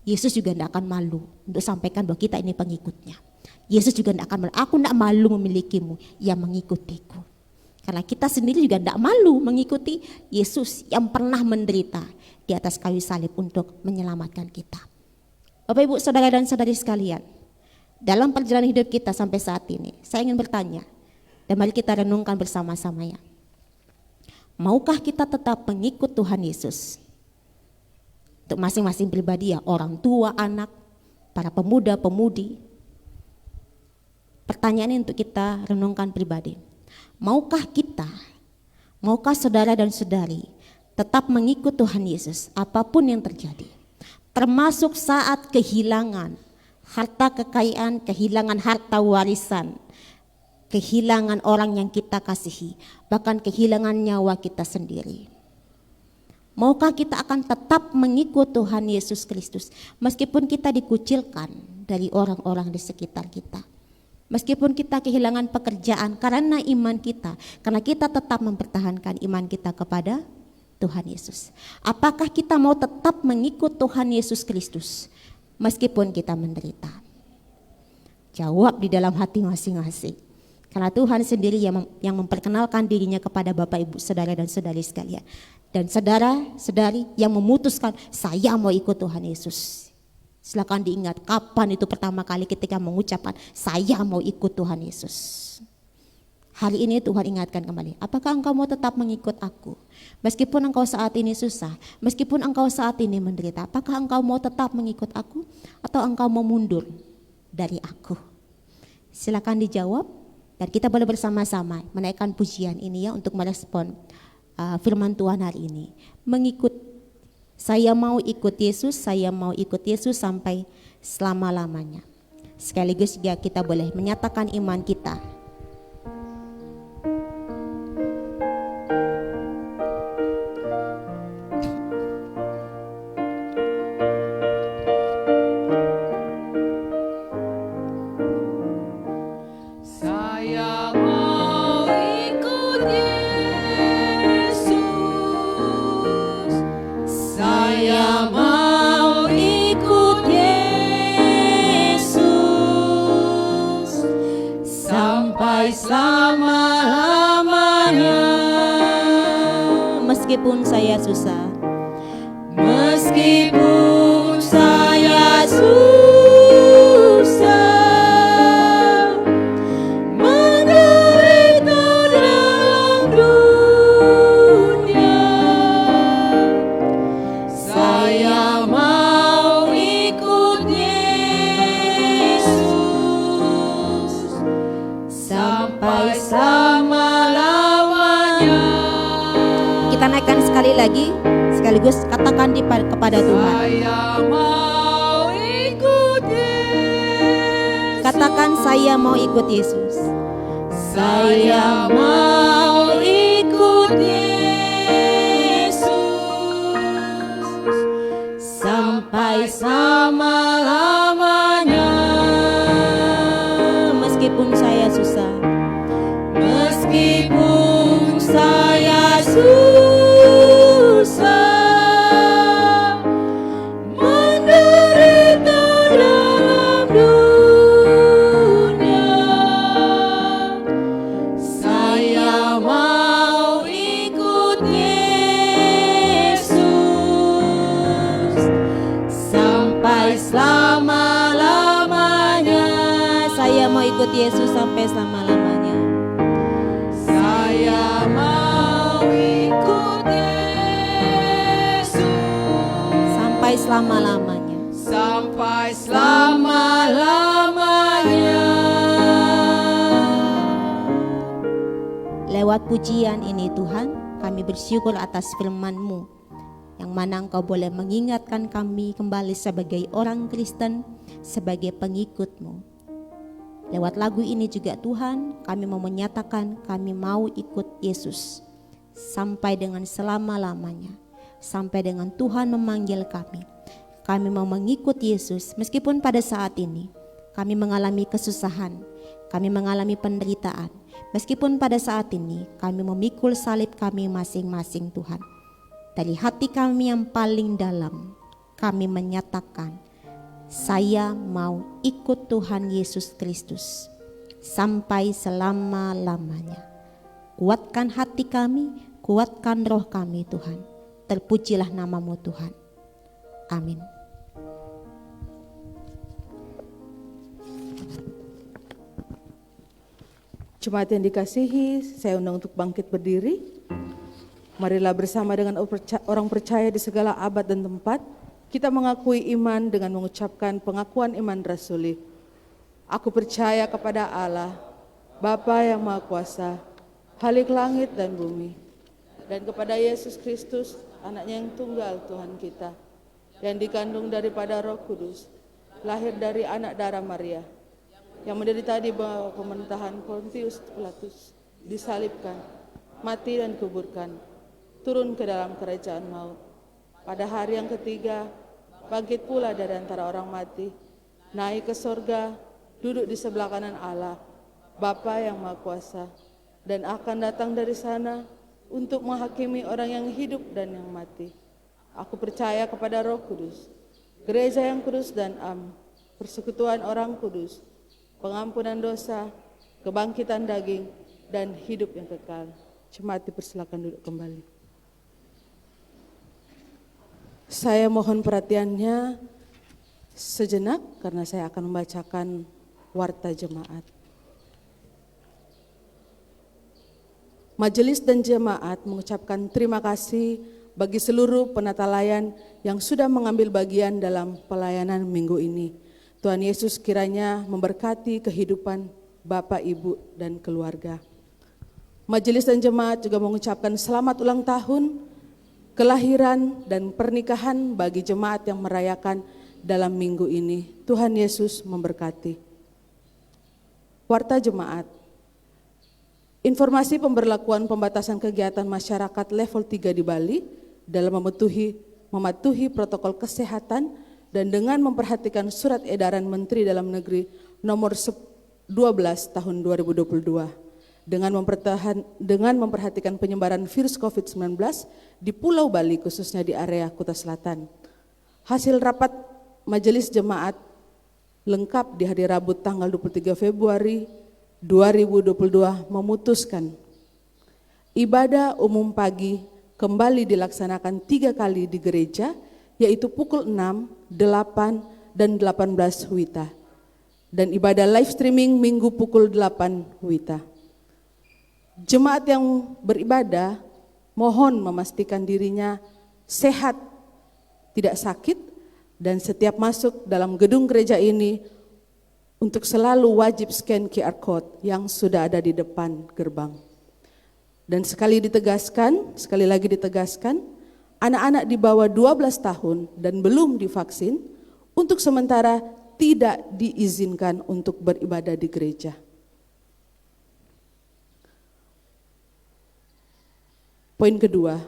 S2: Yesus juga tidak akan malu untuk sampaikan bahwa kita ini pengikutnya. Yesus juga tidak akan malu, aku tidak malu memilikimu, ya mengikutiku. Karena kita sendiri juga tidak malu mengikuti Yesus yang pernah menderita di atas kayu salib untuk menyelamatkan kita. Bapak, Ibu, Saudara dan Saudari sekalian, dalam perjalanan hidup kita sampai saat ini, saya ingin bertanya, dan mari kita renungkan bersama-sama ya. Maukah kita tetap mengikut Tuhan Yesus? Untuk masing-masing pribadi ya, orang tua, anak, para pemuda, pemudi. Pertanyaan ini untuk kita renungkan pribadi. Maukah kita, maukah saudara dan saudari tetap mengikut Tuhan Yesus apapun yang terjadi? Termasuk saat kehilangan harta kekayaan, kehilangan harta warisan, kehilangan orang yang kita kasihi, bahkan kehilangan nyawa kita sendiri. Maukah kita akan tetap mengikut Tuhan Yesus Kristus meskipun kita dikucilkan dari orang-orang di sekitar kita? Meskipun kita kehilangan pekerjaan karena iman kita, karena kita tetap mempertahankan iman kita kepada Tuhan Yesus. Apakah kita mau tetap mengikut Tuhan Yesus Kristus meskipun kita menderita? Jawab di dalam hati masing-masing. Karena Tuhan sendiri yang memperkenalkan dirinya kepada Bapak, Ibu, Saudara dan Saudari sekalian. Dan saudara-saudari yang memutuskan, saya mau ikut Tuhan Yesus. Silakan diingat kapan itu pertama kali ketika mengucapkan, saya mau ikut Tuhan Yesus. Hari ini Tuhan ingatkan kembali, apakah engkau mau tetap mengikut aku? Meskipun engkau saat ini susah, meskipun engkau saat ini menderita, apakah engkau mau tetap mengikut aku? Atau engkau mau mundur dari aku? Silakan dijawab. Dan kita boleh bersama-sama menaikkan pujian ini ya untuk merespon firman Tuhan hari ini. Mengikut, saya mau ikut Yesus, saya mau ikut Yesus sampai selama-lamanya. Sekaligus juga kita boleh menyatakan iman kita. meskipun saya susah.
S3: Meskipun saya susah menderita dalam dunia, saya mau ikut Yesus sampai selama-lamanya.
S2: Kita naikkan sekali lagi, sekaligus katakan kepada Tuhan.
S3: Saya mau ikut Yesus.
S2: Katakan, saya mau ikut Yesus.
S3: Saya mau ikut Yesus sampai selama-lamanya.
S2: Meskipun saya susah,
S3: Meskipun saya susah menderita dalam dunia, saya mau ikut Yesus sampai selama-lamanya.
S2: saya mau ikut Yesus sampai selama-lamanya.
S3: Saya mau ikut Yesus
S2: Sampai selama-lamanya.
S3: sampai selama-lamanya.
S2: Lewat pujian ini Tuhan, kami bersyukur atas firman-Mu, yang mana Engkau boleh mengingatkan kami kembali sebagai orang Kristen, sebagai pengikut-Mu. Lewat lagu ini juga Tuhan, kami mau menyatakan kami mau ikut Yesus sampai dengan selama-lamanya, sampai dengan Tuhan memanggil kami. Kami mau mengikut Yesus meskipun pada saat ini kami mengalami kesusahan, kami mengalami penderitaan. Meskipun pada saat ini kami memikul salib kami masing-masing Tuhan. Dari hati kami yang paling dalam, kami menyatakan, saya mau ikut Tuhan Yesus Kristus sampai selama-lamanya. Kuatkan hati kami, kuatkan roh kami Tuhan. Terpujilah nama-Mu Tuhan. Amin.
S1: Jemaat yang dikasihi, saya undang untuk bangkit berdiri. Marilah bersama dengan orang percaya di segala abad dan tempat, kita mengakui iman dengan mengucapkan pengakuan iman rasuli. Aku percaya kepada Allah, Bapa yang Maha Kuasa, Khalik langit dan bumi, dan kepada Yesus Kristus, anaknya yang tunggal Tuhan kita, yang dikandung daripada Roh Kudus, lahir dari anak darah Maria, yang menderita di bawah pemerintahan Pontius Pilatus, disalibkan, mati dan kuburkan, turun ke dalam kerajaan maut. Pada hari yang ketiga, bangkit pula dari antara orang mati, naik ke sorga, duduk di sebelah kanan Allah, Bapa yang Maha Kuasa, dan akan datang dari sana untuk menghakimi orang yang hidup dan yang mati. Aku percaya kepada Roh Kudus, gereja yang kudus dan persekutuan orang kudus, pengampunan dosa, kebangkitan daging, dan hidup yang kekal. Jemaat dipersilakan duduk kembali. Saya mohon perhatiannya sejenak karena saya akan membacakan warta jemaat. Majelis dan jemaat mengucapkan terima kasih bagi seluruh penata layan yang sudah mengambil bagian dalam pelayanan minggu ini. Tuhan Yesus kiranya memberkati kehidupan Bapak, Ibu, dan keluarga. Majelis dan jemaat juga mengucapkan selamat ulang tahun, kelahiran, dan pernikahan bagi jemaat yang merayakan dalam minggu ini. Tuhan Yesus memberkati. Warta jemaat. Informasi pemberlakuan pembatasan kegiatan masyarakat level 3 di Bali dalam mematuhi protokol kesehatan dan dengan memperhatikan surat edaran Menteri Dalam Negeri nomor 12 tahun 2022 dengan memperhatikan penyebaran virus COVID-19 di Pulau Bali khususnya di area Kuta Selatan. Hasil rapat Majelis Jemaat lengkap di hari Rabu tanggal 23 Februari 2022 memutuskan ibadah umum pagi kembali dilaksanakan 3 kali di gereja, yaitu pukul 6, 8, dan 18 WITA. Dan ibadah live streaming Minggu pukul 8 WITA. Jemaat yang beribadah mohon memastikan dirinya sehat, tidak sakit, dan setiap masuk dalam gedung gereja ini untuk selalu wajib scan QR Code yang sudah ada di depan gerbang. Dan sekali lagi ditegaskan, anak-anak di bawah 12 tahun dan belum divaksin untuk sementara tidak diizinkan untuk beribadah di gereja. Poin kedua,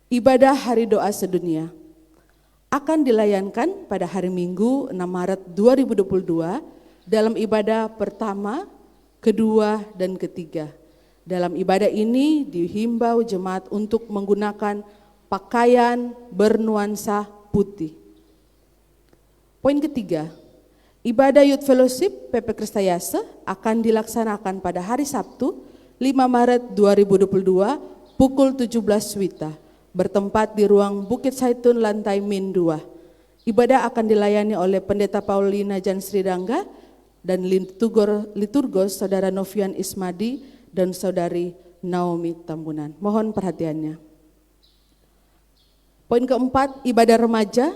S1: ibadah hari doa sedunia akan dilayankan pada hari Minggu 6 Maret 2022 dalam ibadah pertama, kedua, dan ketiga. Dalam ibadah ini dihimbau jemaat untuk menggunakan pakaian bernuansa putih. Poin ketiga, ibadah Youth Fellowship PP Kristayase akan dilaksanakan pada hari Sabtu 5 Maret 2022 pukul 17 WITA, bertempat di ruang Bukit Saitun lantai Min 2. Ibadah akan dilayani oleh Pendeta Paulina Jan Sridangga dan liturgos Saudara Novian Ismadi dan Saudari Naomi Tambunan. Mohon perhatiannya. Poin keempat, ibadah remaja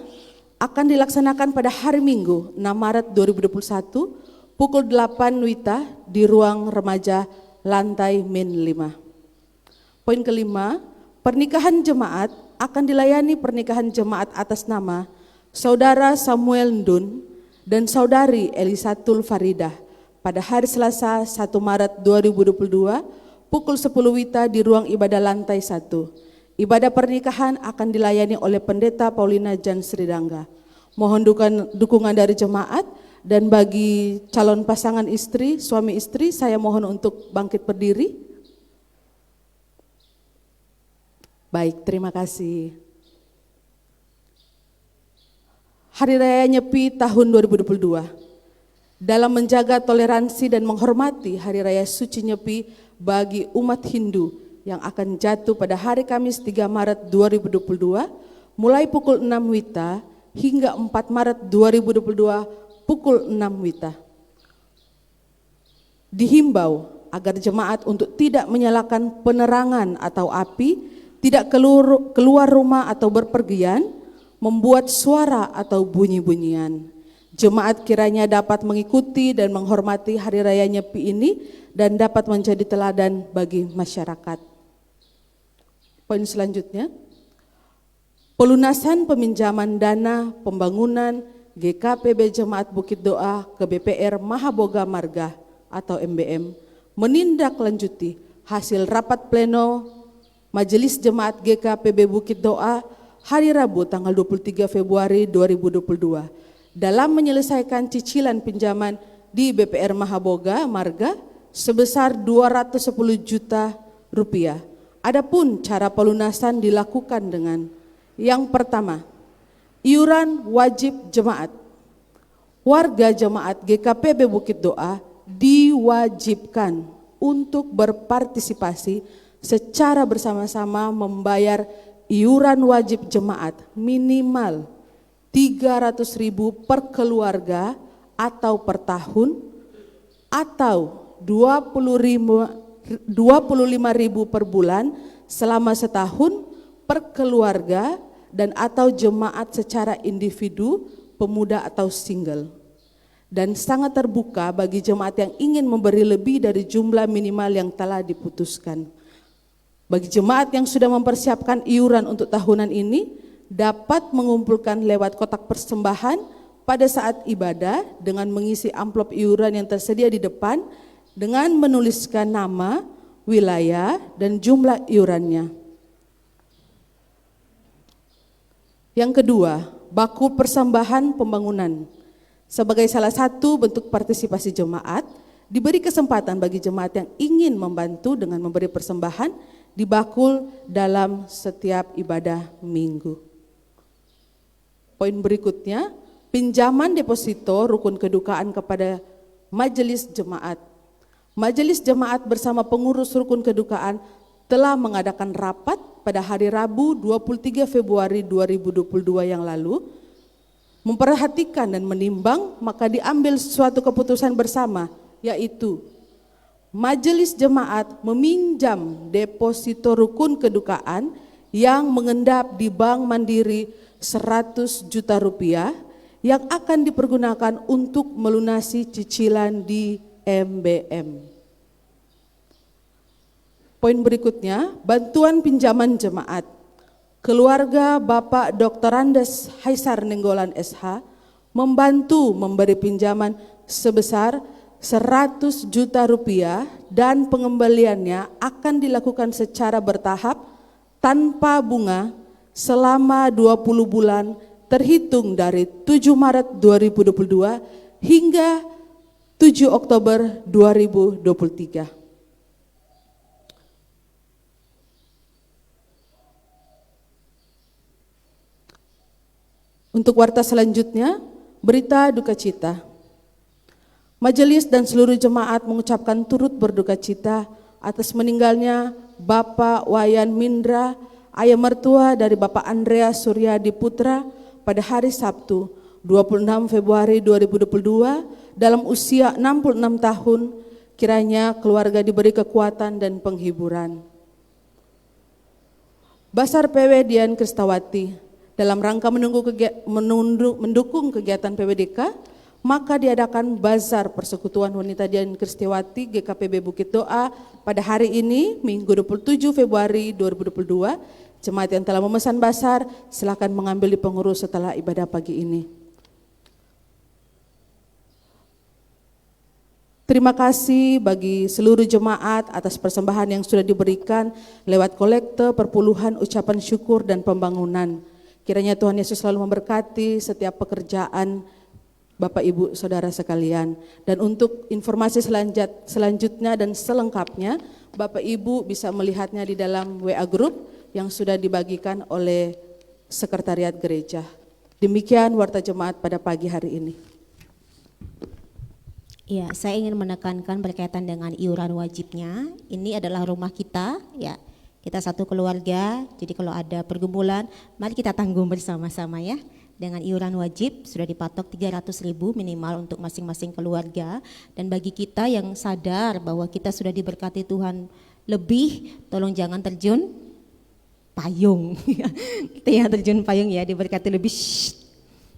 S1: akan dilaksanakan pada hari Minggu 6 Maret 2021 pukul 8 WITA di ruang remaja lantai Min 5. Poin kelima, pernikahan jemaat akan dilayani pernikahan jemaat atas nama Saudara Samuel Ndun dan Saudari Elisatul Faridah pada hari Selasa 1 Maret 2022 pukul 10 WITA di ruang ibadah lantai 1. Ibadah pernikahan akan dilayani oleh Pendeta Paulina Jan Sridangga. Mohon dukungan dari jemaat, dan bagi calon pasangan istri, suami istri, saya mohon untuk bangkit berdiri. Baik, terima kasih. Hari Raya Nyepi tahun 2022. Dalam menjaga toleransi dan menghormati Hari Raya Suci Nyepi bagi umat Hindu yang akan jatuh pada hari Kamis 3 Maret 2022 mulai pukul 6 WITA hingga 4 Maret 2022 pukul 6 WITA. Dihimbau agar jemaat untuk tidak menyalakan penerangan atau api, tidak keluar rumah atau berpergian, membuat suara atau bunyi-bunyian. Jemaat kiranya dapat mengikuti dan menghormati Hari Raya Nyepi ini dan dapat menjadi teladan bagi masyarakat. Poin selanjutnya, pelunasan peminjaman dana pembangunan GKPB Jemaat Bukit Doa ke BPR Mahaboga Marga atau MBM menindaklanjuti hasil rapat pleno Majelis Jemaat GKPB Bukit Doa hari Rabu tanggal 23 Februari 2022 dalam menyelesaikan cicilan pinjaman di BPR Mahaboga Marga sebesar 210 juta rupiah. Adapun cara pelunasan dilakukan dengan yang pertama, iuran wajib jemaat. Warga jemaat GKPB Bukit Doa diwajibkan untuk berpartisipasi secara bersama-sama membayar iuran wajib jemaat minimal 300.000 per keluarga atau per tahun, atau 25.000 per bulan selama setahun per keluarga dan atau jemaat secara individu, pemuda atau single. Dan sangat terbuka bagi jemaat yang ingin memberi lebih dari jumlah minimal yang telah diputuskan. Bagi jemaat yang sudah mempersiapkan iuran untuk tahunan ini, dapat mengumpulkan lewat kotak persembahan pada saat ibadah dengan mengisi amplop iuran yang tersedia di depan dengan menuliskan nama, wilayah, dan jumlah iurannya. Yang kedua, baku persembahan pembangunan. Sebagai salah satu bentuk partisipasi jemaat, diberi kesempatan bagi jemaat yang ingin membantu dengan memberi persembahan di bakul dalam setiap ibadah minggu. Poin berikutnya, pinjaman deposito rukun kedukaan kepada majelis jemaat. Majelis jemaat bersama pengurus rukun kedukaan telah mengadakan rapat pada hari Rabu 23 Februari 2022 yang lalu, memperhatikan dan menimbang, maka diambil suatu keputusan bersama, yaitu Majelis Jemaat meminjam deposito rukun kedukaan yang mengendap di Bank Mandiri 100 juta rupiah yang akan dipergunakan untuk melunasi cicilan di MBM. Poin berikutnya, bantuan pinjaman jemaat. Keluarga Bapak Dr. Andes Haisar Nenggolan SH membantu memberi pinjaman sebesar 100 juta rupiah dan pengembaliannya akan dilakukan secara bertahap tanpa bunga selama 20 bulan terhitung dari 7 Maret 2022 hingga 7 Oktober 2023. Untuk warta selanjutnya, berita duka cita. Majelis dan seluruh jemaat mengucapkan turut berduka cita atas meninggalnya Bapak Wayan Mindra, ayah mertua dari Bapak Andreas Suryadi Putra pada hari Sabtu 26 Februari 2022 dalam usia 66 tahun. Kiranya keluarga diberi kekuatan dan penghiburan. Basar PW Dian Kristawati. Dalam rangka mendukung kegiatan PWDK, maka diadakan Bazar Persekutuan Wanita Dian Kristiawati GKPB Bukit Doa pada hari ini, Minggu 27 Februari 2022. Jemaat yang telah memesan bazar, silakan mengambil di pengurus setelah ibadah pagi ini. Terima kasih bagi seluruh jemaat atas persembahan yang sudah diberikan lewat kolekte, perpuluhan, ucapan syukur, dan pembangunan. Kiranya Tuhan Yesus selalu memberkati setiap pekerjaan Bapak Ibu Saudara sekalian. Dan untuk informasi selanjutnya dan selengkapnya, Bapak Ibu bisa melihatnya di dalam WA Group yang sudah dibagikan oleh Sekretariat Gereja. Demikian warta jemaat pada pagi hari ini.
S2: Ya, saya ingin menekankan berkaitan dengan iuran wajibnya. Ini adalah rumah kita, ya. Kita satu keluarga, jadi kalau ada pergumulan, mari kita tanggung bersama-sama ya. Dengan iuran wajib sudah dipatok 300.000 minimal untuk masing-masing keluarga. Dan bagi kita yang sadar bahwa kita sudah diberkati Tuhan lebih, tolong jangan terjun payung. Kita yang terjun payung ya, diberkati lebih.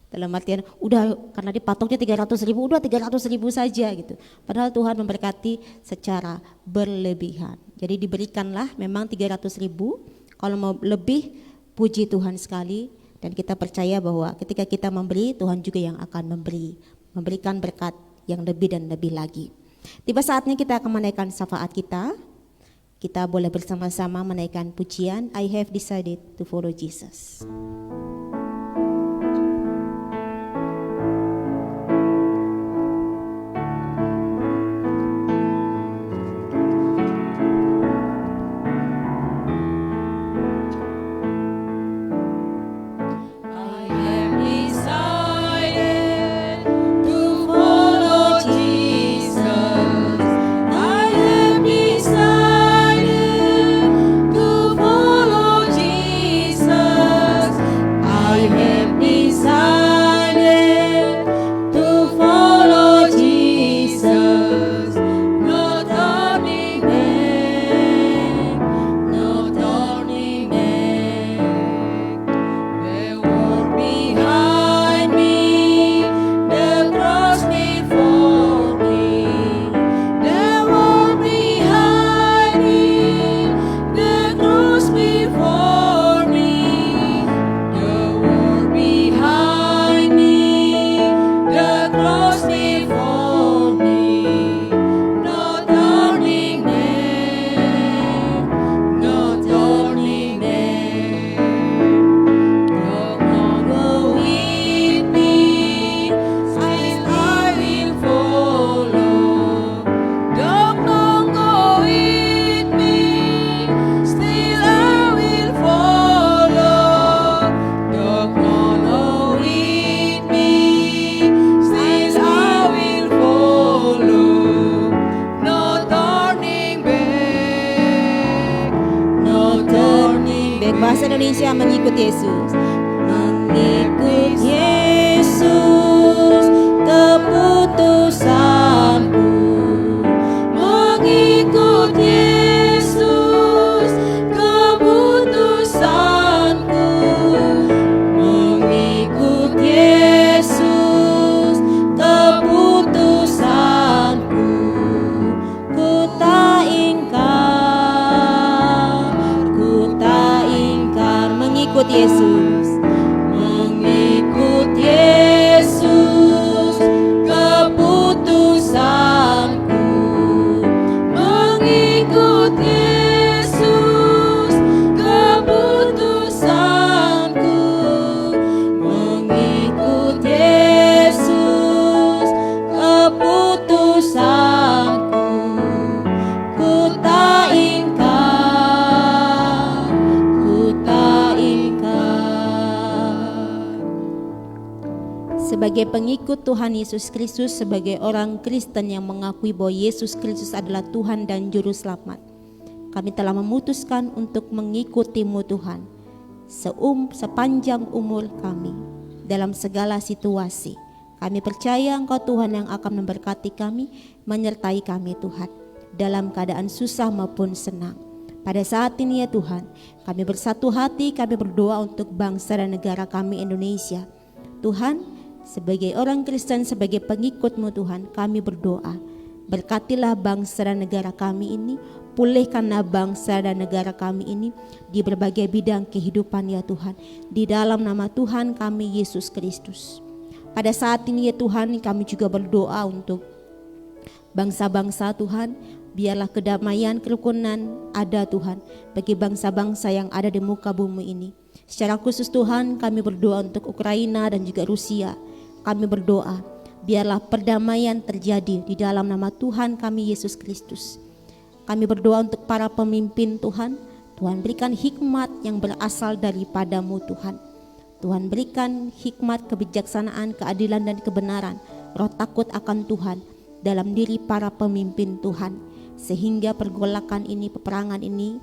S2: Dalam artian udah karena dipatoknya 300.000, udah 300.000 saja gitu. Padahal Tuhan memberkati secara berlebihan. Jadi diberikanlah memang 300.000, kalau mau lebih puji Tuhan sekali. Dan kita percaya bahwa ketika kita memberi, Tuhan juga yang akan memberikan berkat yang lebih dan lebih lagi. Tiba saatnya kita akan menaikkan syafaat kita. Kita boleh bersama-sama menaikkan pujian I have decided to follow Jesus.
S3: I
S2: Indonesia mengikut Yesus. Mengikut Yesus keputusanku. Mengikut Yesus keputusanku. Mengikut Yesus keputusanku. Ku tak ingkar mengikut Yesus. Mengikut Yesus keputusanku. Mengikut Yesus keputusanku. Mengikut Yesus keputusanku. Ku tak ingkar, ku tak ingkar. Sebagai pengikut Tuhan Yesus Kristus, sebagai orang Kristen yang mengakui bahwa Yesus Kristus adalah Tuhan dan Juru Selamat, kami telah memutuskan untuk mengikutimu Tuhan sepanjang umur kami dalam segala situasi. Kami percaya Engkau Tuhan yang akan memberkati kami, menyertai kami Tuhan, dalam keadaan susah maupun senang. Pada saat ini ya Tuhan, kami bersatu hati, kami berdoa untuk bangsa dan negara kami Indonesia. Tuhan, sebagai orang Kristen, sebagai pengikut-Mu Tuhan, kami berdoa, berkatilah bangsa dan negara kami ini, pulihkanlah bangsa dan negara kami ini di berbagai bidang kehidupan ya Tuhan, di dalam nama Tuhan kami Yesus Kristus. Pada saat ini ya Tuhan, kami juga berdoa untuk bangsa-bangsa Tuhan, biarlah kedamaian, kerukunan ada Tuhan bagi bangsa-bangsa yang ada di muka bumi ini. Secara khusus Tuhan, kami berdoa untuk Ukraina dan juga Rusia. Kami berdoa, biarlah perdamaian terjadi di dalam nama Tuhan kami Yesus Kristus. Kami berdoa untuk para pemimpin Tuhan. Tuhan berikan hikmat yang berasal daripada-Mu Tuhan. Tuhan berikan hikmat, kebijaksanaan, keadilan dan kebenaran, roh takut akan Tuhan dalam diri para pemimpin Tuhan, sehingga pergolakan ini, peperangan ini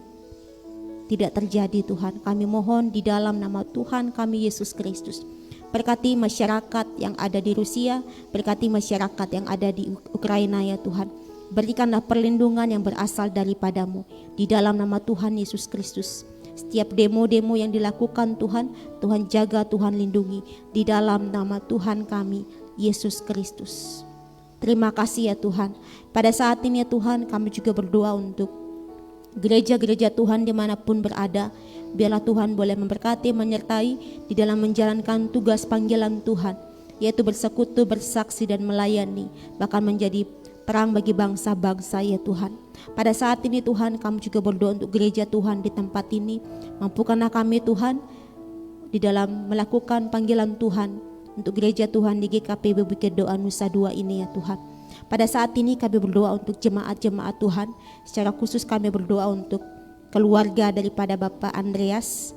S2: tidak terjadi Tuhan. Kami mohon di dalam nama Tuhan kami Yesus Kristus. Berkati masyarakat yang ada di Rusia, berkati masyarakat yang ada di Ukraina ya Tuhan. Berikanlah perlindungan yang berasal daripada-Mu di dalam nama Tuhan Yesus Kristus. Setiap demo-demo yang dilakukan Tuhan, Tuhan jaga, Tuhan lindungi di dalam nama Tuhan kami Yesus Kristus. Terima kasih ya Tuhan. Pada saat ini ya Tuhan, kami juga berdoa untuk gereja-gereja Tuhan dimanapun berada. Biarlah Tuhan boleh memberkati, menyertai di dalam menjalankan tugas panggilan Tuhan, yaitu bersekutu, bersaksi dan melayani, bahkan menjadi terang bagi bangsa-bangsa ya Tuhan. Pada saat ini Tuhan, kami juga berdoa untuk gereja Tuhan di tempat ini. Mampukanlah kami Tuhan di dalam melakukan panggilan Tuhan untuk gereja Tuhan di GKP Bukit Doa Nusa Dua ini ya Tuhan. Pada saat ini kami berdoa untuk jemaat-jemaat Tuhan. Secara khusus kami berdoa untuk keluarga daripada Bapak Andreas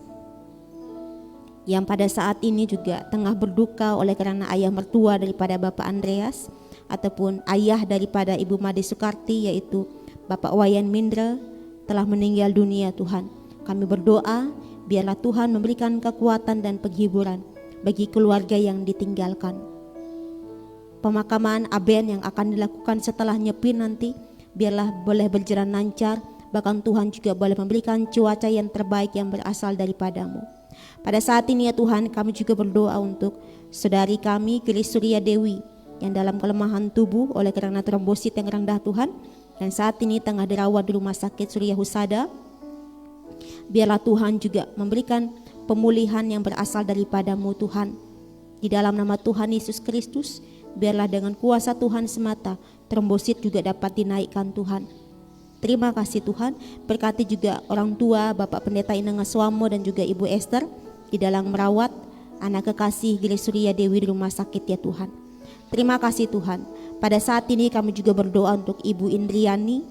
S2: yang pada saat ini juga tengah berduka oleh karena ayah mertua daripada Bapak Andreas, ataupun ayah daripada Ibu Made Sukarti, yaitu Bapak Wayan Mindra, telah meninggal dunia Tuhan. Kami berdoa biarlah Tuhan memberikan kekuatan dan penghiburan bagi keluarga yang ditinggalkan. Pemakaman Aben yang akan dilakukan setelah nyepi nanti biarlah boleh berjalan lancar, bahkan Tuhan juga boleh memberikan cuaca yang terbaik yang berasal daripada-Mu. Pada saat ini ya Tuhan, kami juga berdoa untuk saudari kami Grace Surya Dewi yang dalam kelemahan tubuh oleh karena trombosit yang rendah Tuhan, dan saat ini tengah dirawat di Rumah Sakit Surya Husada. Biarlah Tuhan juga memberikan pemulihan yang berasal daripada-Mu Tuhan. Di dalam nama Tuhan Yesus Kristus, biarlah dengan kuasa Tuhan semata trombosit juga dapat dinaikkan Tuhan. Terima kasih Tuhan. Berkati juga orang tua Bapak Pendeta Ineng Aswamo dan juga Ibu Esther di dalam merawat anak kekasih Grace Surya Dewi di rumah sakit ya Tuhan. Terima kasih Tuhan. Pada saat ini kami juga berdoa untuk Ibu Indriani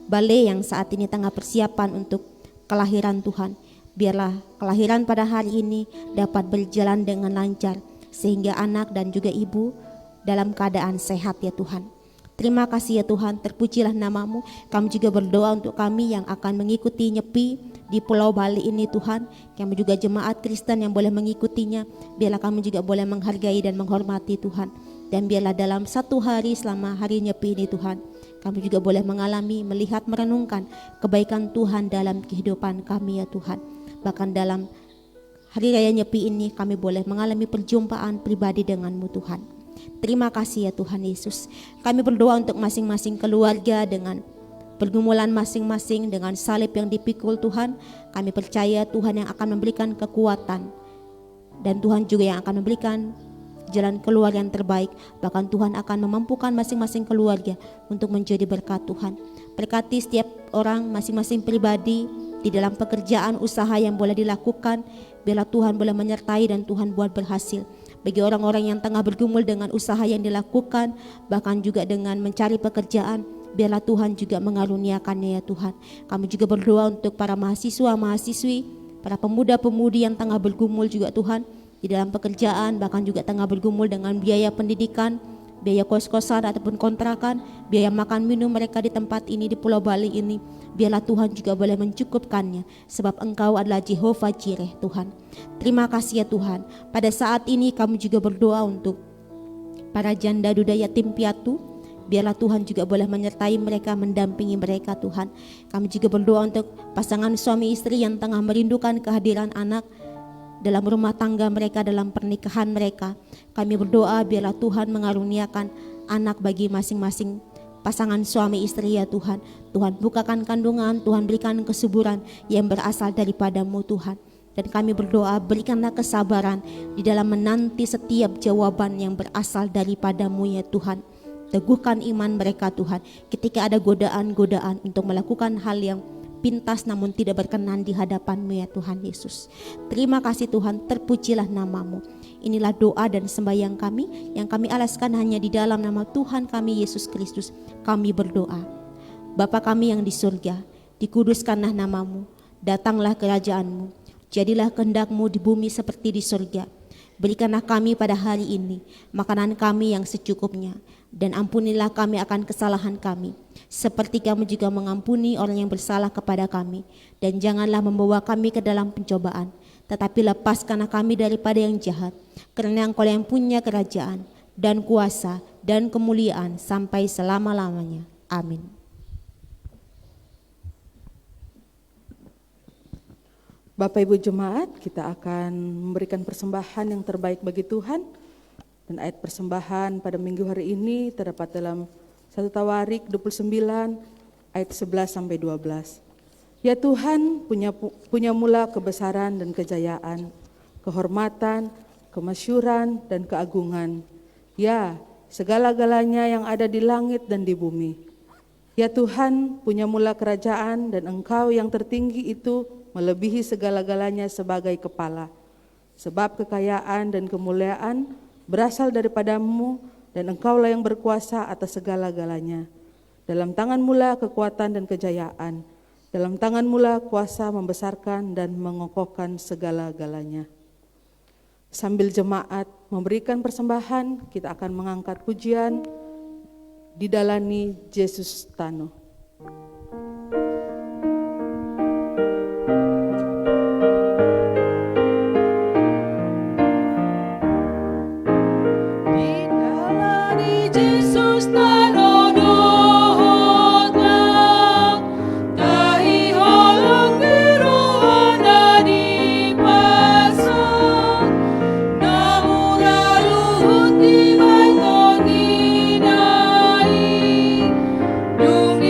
S2: Bale yang saat ini tengah persiapan untuk kelahiran Tuhan. Biarlah kelahiran pada hari ini dapat berjalan dengan lancar, sehingga anak dan juga ibu dalam keadaan sehat ya Tuhan. Terima kasih ya Tuhan, terpujilah nama-Mu. Kami juga berdoa untuk kami yang akan mengikuti nyepi di Pulau Bali ini Tuhan. Kami juga jemaat Kristen yang boleh mengikutinya, biarlah kami juga boleh menghargai dan menghormati Tuhan. Dan biarlah dalam satu hari selama hari Nyepi ini Tuhan, kami juga boleh mengalami, melihat, merenungkan kebaikan Tuhan dalam kehidupan kami ya Tuhan. Bahkan dalam hari raya Nyepi ini kami boleh mengalami perjumpaan pribadi dengan-Mu Tuhan. Terima kasih ya Tuhan Yesus. Kami berdoa untuk masing-masing keluarga dengan pergumulan masing-masing, dengan salib yang dipikul Tuhan. Kami percaya Tuhan yang akan memberikan kekuatan, dan Tuhan juga yang akan memberikan jalan keluar yang terbaik. Bahkan Tuhan akan memampukan masing-masing keluarga untuk menjadi berkat Tuhan. Berkati setiap orang masing-masing pribadi di dalam pekerjaan usaha yang boleh dilakukan. Biarlah Tuhan boleh menyertai dan Tuhan buat berhasil. Bagi orang-orang yang tengah bergumul dengan usaha yang dilakukan, bahkan juga dengan mencari pekerjaan, biarlah Tuhan juga mengaruniakannya ya Tuhan. Kami juga berdoa untuk para mahasiswa, mahasiswi, para pemuda-pemudi yang tengah bergumul juga Tuhan di dalam pekerjaan, bahkan juga tengah bergumul dengan biaya pendidikan, biaya kos-kosan ataupun kontrakan, biaya makan minum mereka di tempat ini, di Pulau Bali ini. Biarlah Tuhan juga boleh mencukupkannya, sebab Engkau adalah Jehovah Jireh Tuhan. Terima kasih ya Tuhan. Pada saat ini kami juga berdoa untuk para janda duda yatim piatu. Biarlah Tuhan juga boleh menyertai mereka, mendampingi mereka Tuhan. Kami juga berdoa untuk pasangan suami istri yang tengah merindukan kehadiran anak dalam rumah tangga mereka, dalam pernikahan mereka. Kami berdoa biarlah Tuhan mengaruniakan anak bagi masing-masing pasangan suami istri ya Tuhan. Tuhan bukakan kandungan, Tuhan berikan kesuburan yang berasal daripada-Mu Tuhan. Dan kami berdoa berikanlah kesabaran di dalam menanti setiap jawaban yang berasal daripada-Mu ya Tuhan. Teguhkan iman mereka Tuhan ketika ada godaan-godaan untuk melakukan hal yang pintas namun tidak berkenan di hadapan-Mu ya Tuhan Yesus. Terima kasih Tuhan, terpujilah nama-Mu. Inilah doa dan sembahyang kami yang kami alaskan hanya di dalam nama Tuhan kami Yesus Kristus. Kami berdoa. Bapa kami yang di surga, dikuduskanlah nama-Mu, datanglah kerajaan-Mu, jadilah kehendak-Mu di bumi seperti di surga. Berikanlah kami pada hari ini makanan kami yang secukupnya, dan ampunilah kami akan kesalahan kami, seperti kami juga mengampuni orang yang bersalah kepada kami. Dan janganlah membawa kami ke dalam pencobaan, tetapi lepaskanlah kami daripada yang jahat. Karena Engkau yang punya kerajaan dan kuasa dan kemuliaan sampai selama-lamanya. Amin.
S1: Bapak Ibu Jemaat, kita akan memberikan persembahan yang terbaik bagi Tuhan. Dan ayat persembahan pada minggu hari ini terdapat dalam 1 Tawarik 29 ayat 11-12. Ya Tuhan, punya mula kebesaran dan kejayaan, kehormatan, kemasyuran dan keagungan. Ya, segala-galanya yang ada di langit dan di bumi. Ya Tuhan, punya mula kerajaan, dan Engkau yang tertinggi itu melebihi segala-galanya sebagai kepala. Sebab kekayaan dan kemuliaan berasal daripada-Mu, dan Engkaulah yang berkuasa atas segala-galanya. Dalam tangan-Mu lah kekuatan dan kejayaan. Dalam tangan-Mu lah kuasa membesarkan dan mengokohkan segala-galanya. Sambil jemaat memberikan persembahan, kita akan mengangkat pujian Didalani Yesus Tano.
S3: Dung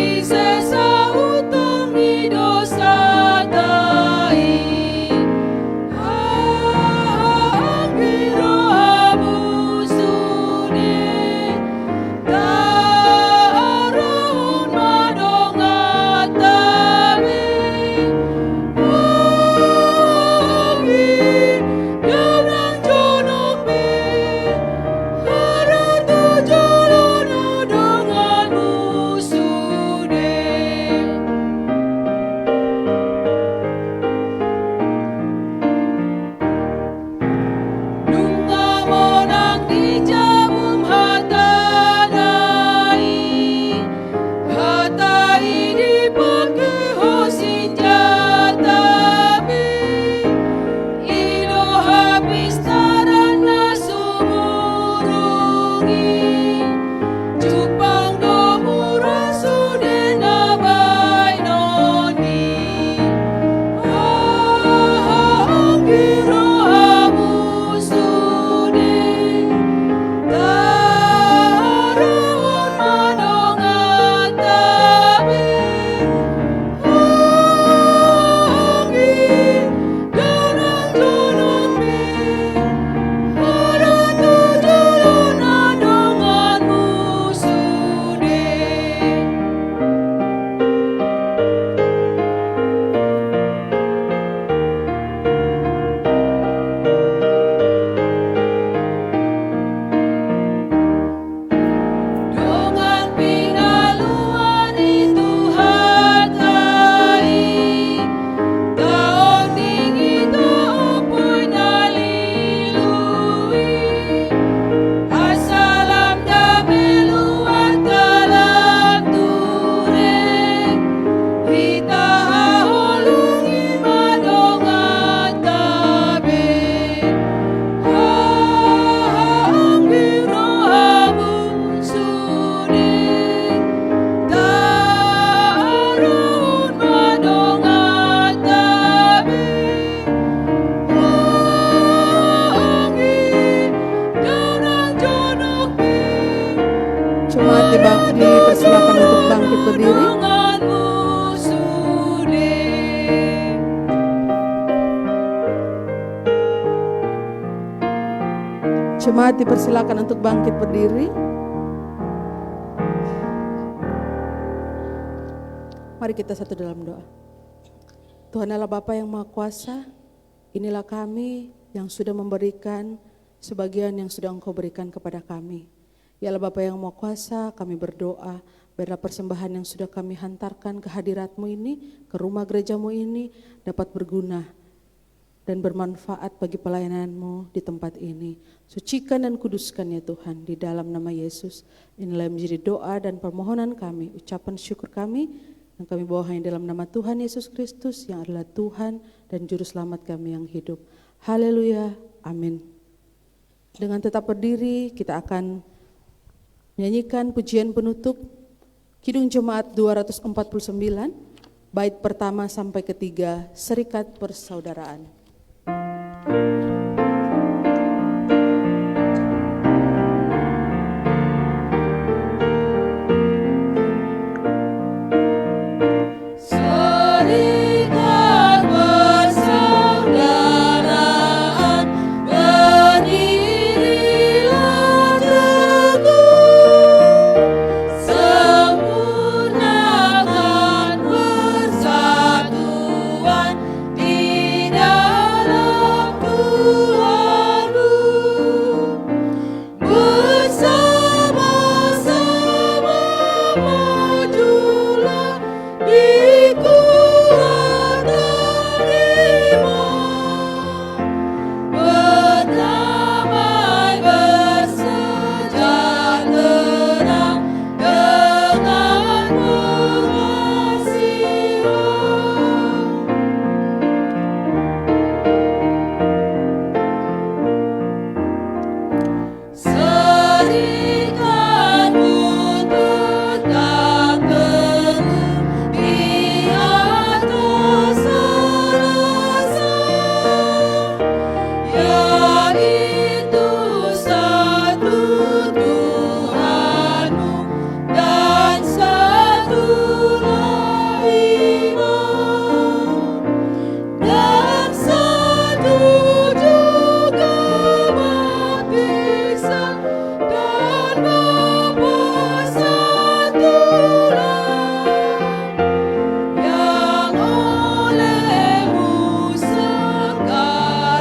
S1: Jemaat dipersilakan untuk bangkit berdiri. Mari kita satu dalam doa. Tuhan Allah Bapa yang Maha Kuasa, inilah kami yang sudah memberikan sebagian yang sudah Engkau berikan kepada kami. Ya Allah Bapa yang Maha Kuasa, kami berdoa, biarlah persembahan yang sudah kami hantarkan ke hadirat-Mu ini, ke rumah gereja-Mu ini, dapat berguna dan bermanfaat bagi pelayanan-Mu di tempat ini. Sucikan dan kuduskan ya Tuhan, di dalam nama Yesus. Inilah yang menjadi doa dan permohonan kami, ucapan syukur kami, yang kami bawa hanya dalam nama Tuhan Yesus Kristus, yang adalah Tuhan dan Juru Selamat kami yang hidup. Haleluya, amin. Dengan tetap berdiri, kita akan menyanyikan pujian penutup Kidung Jemaat 249, bait pertama sampai ketiga, Serikat Persaudaraan.
S3: Serikat persaudaraan, berdirilah teguh, sempurnakan persatuan di dalam Tuhanmu. Bersama-sama majulah di kuatan iman, berdamai bersejahtera dengan pengasihan. Serikatmu tetap teguh di atas selesa, yaitu satu Tuhanmu dan satulah iman, dan satu juga baptisan, dan Bapa satulah, yang olehmu sekalian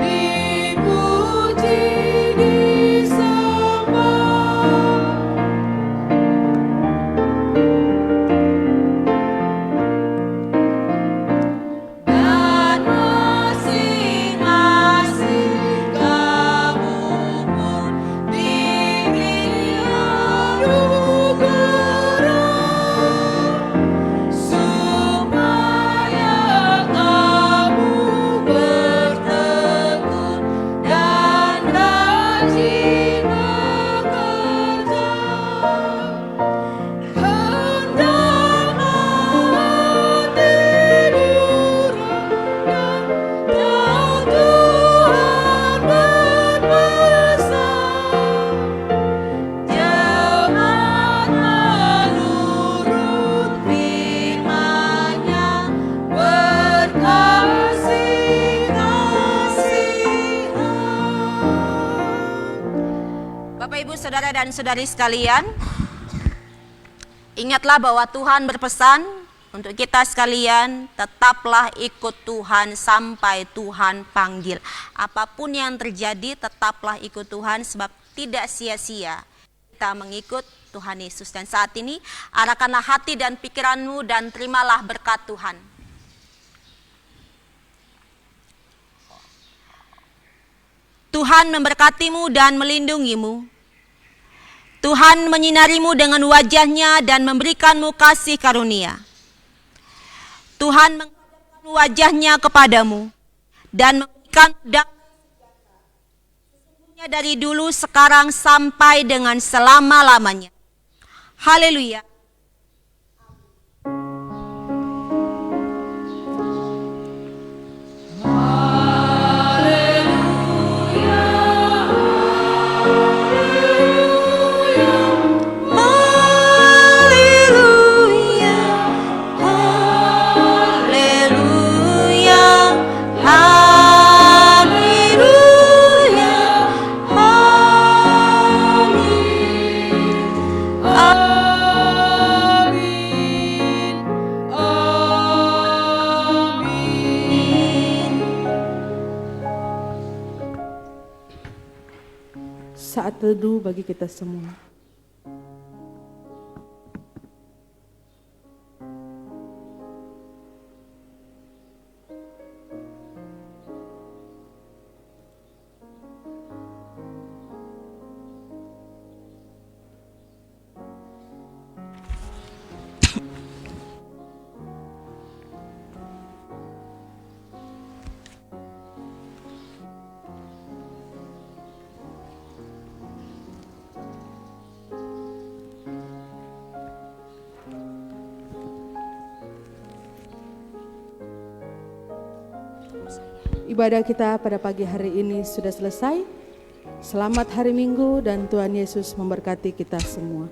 S3: dipuji disembah. Dan masing-masing kamu pun diberi anugerah, supaya kamu bertekun dan rajin bekerja. Hendaklah hati diurangkan, dan Tuhan berpesan, jemaatlah nurut firman-Nya, berkasih-kasihan.
S2: Bapak Ibu Saudara dan Saudari sekalian, ingatlah bahwa Tuhan berpesan untuk kita sekalian, tetaplah ikut Tuhan sampai Tuhan panggil. Apapun yang terjadi, tetaplah ikut Tuhan, sebab tidak sia-sia kita mengikut Tuhan Yesus. Dan saat ini, arahkanlah hati dan pikiranmu dan terimalah berkat Tuhan. Tuhan memberkatimu dan melindungimu. Tuhan menyinarimu dengan wajah-Nya dan memberikanmu kasih karunia. Tuhan menghadapkan wajah-Nya kepadamu dan memberikan damai sesungguhnya dari dulu, sekarang, sampai dengan selama-lamanya. Haleluya.
S3: Haleluya, haleluya.
S1: saat teduh bagi kita semua. Ibadah kita pada pagi hari ini sudah selesai. Selamat hari Minggu dan Tuhan Yesus memberkati kita semua.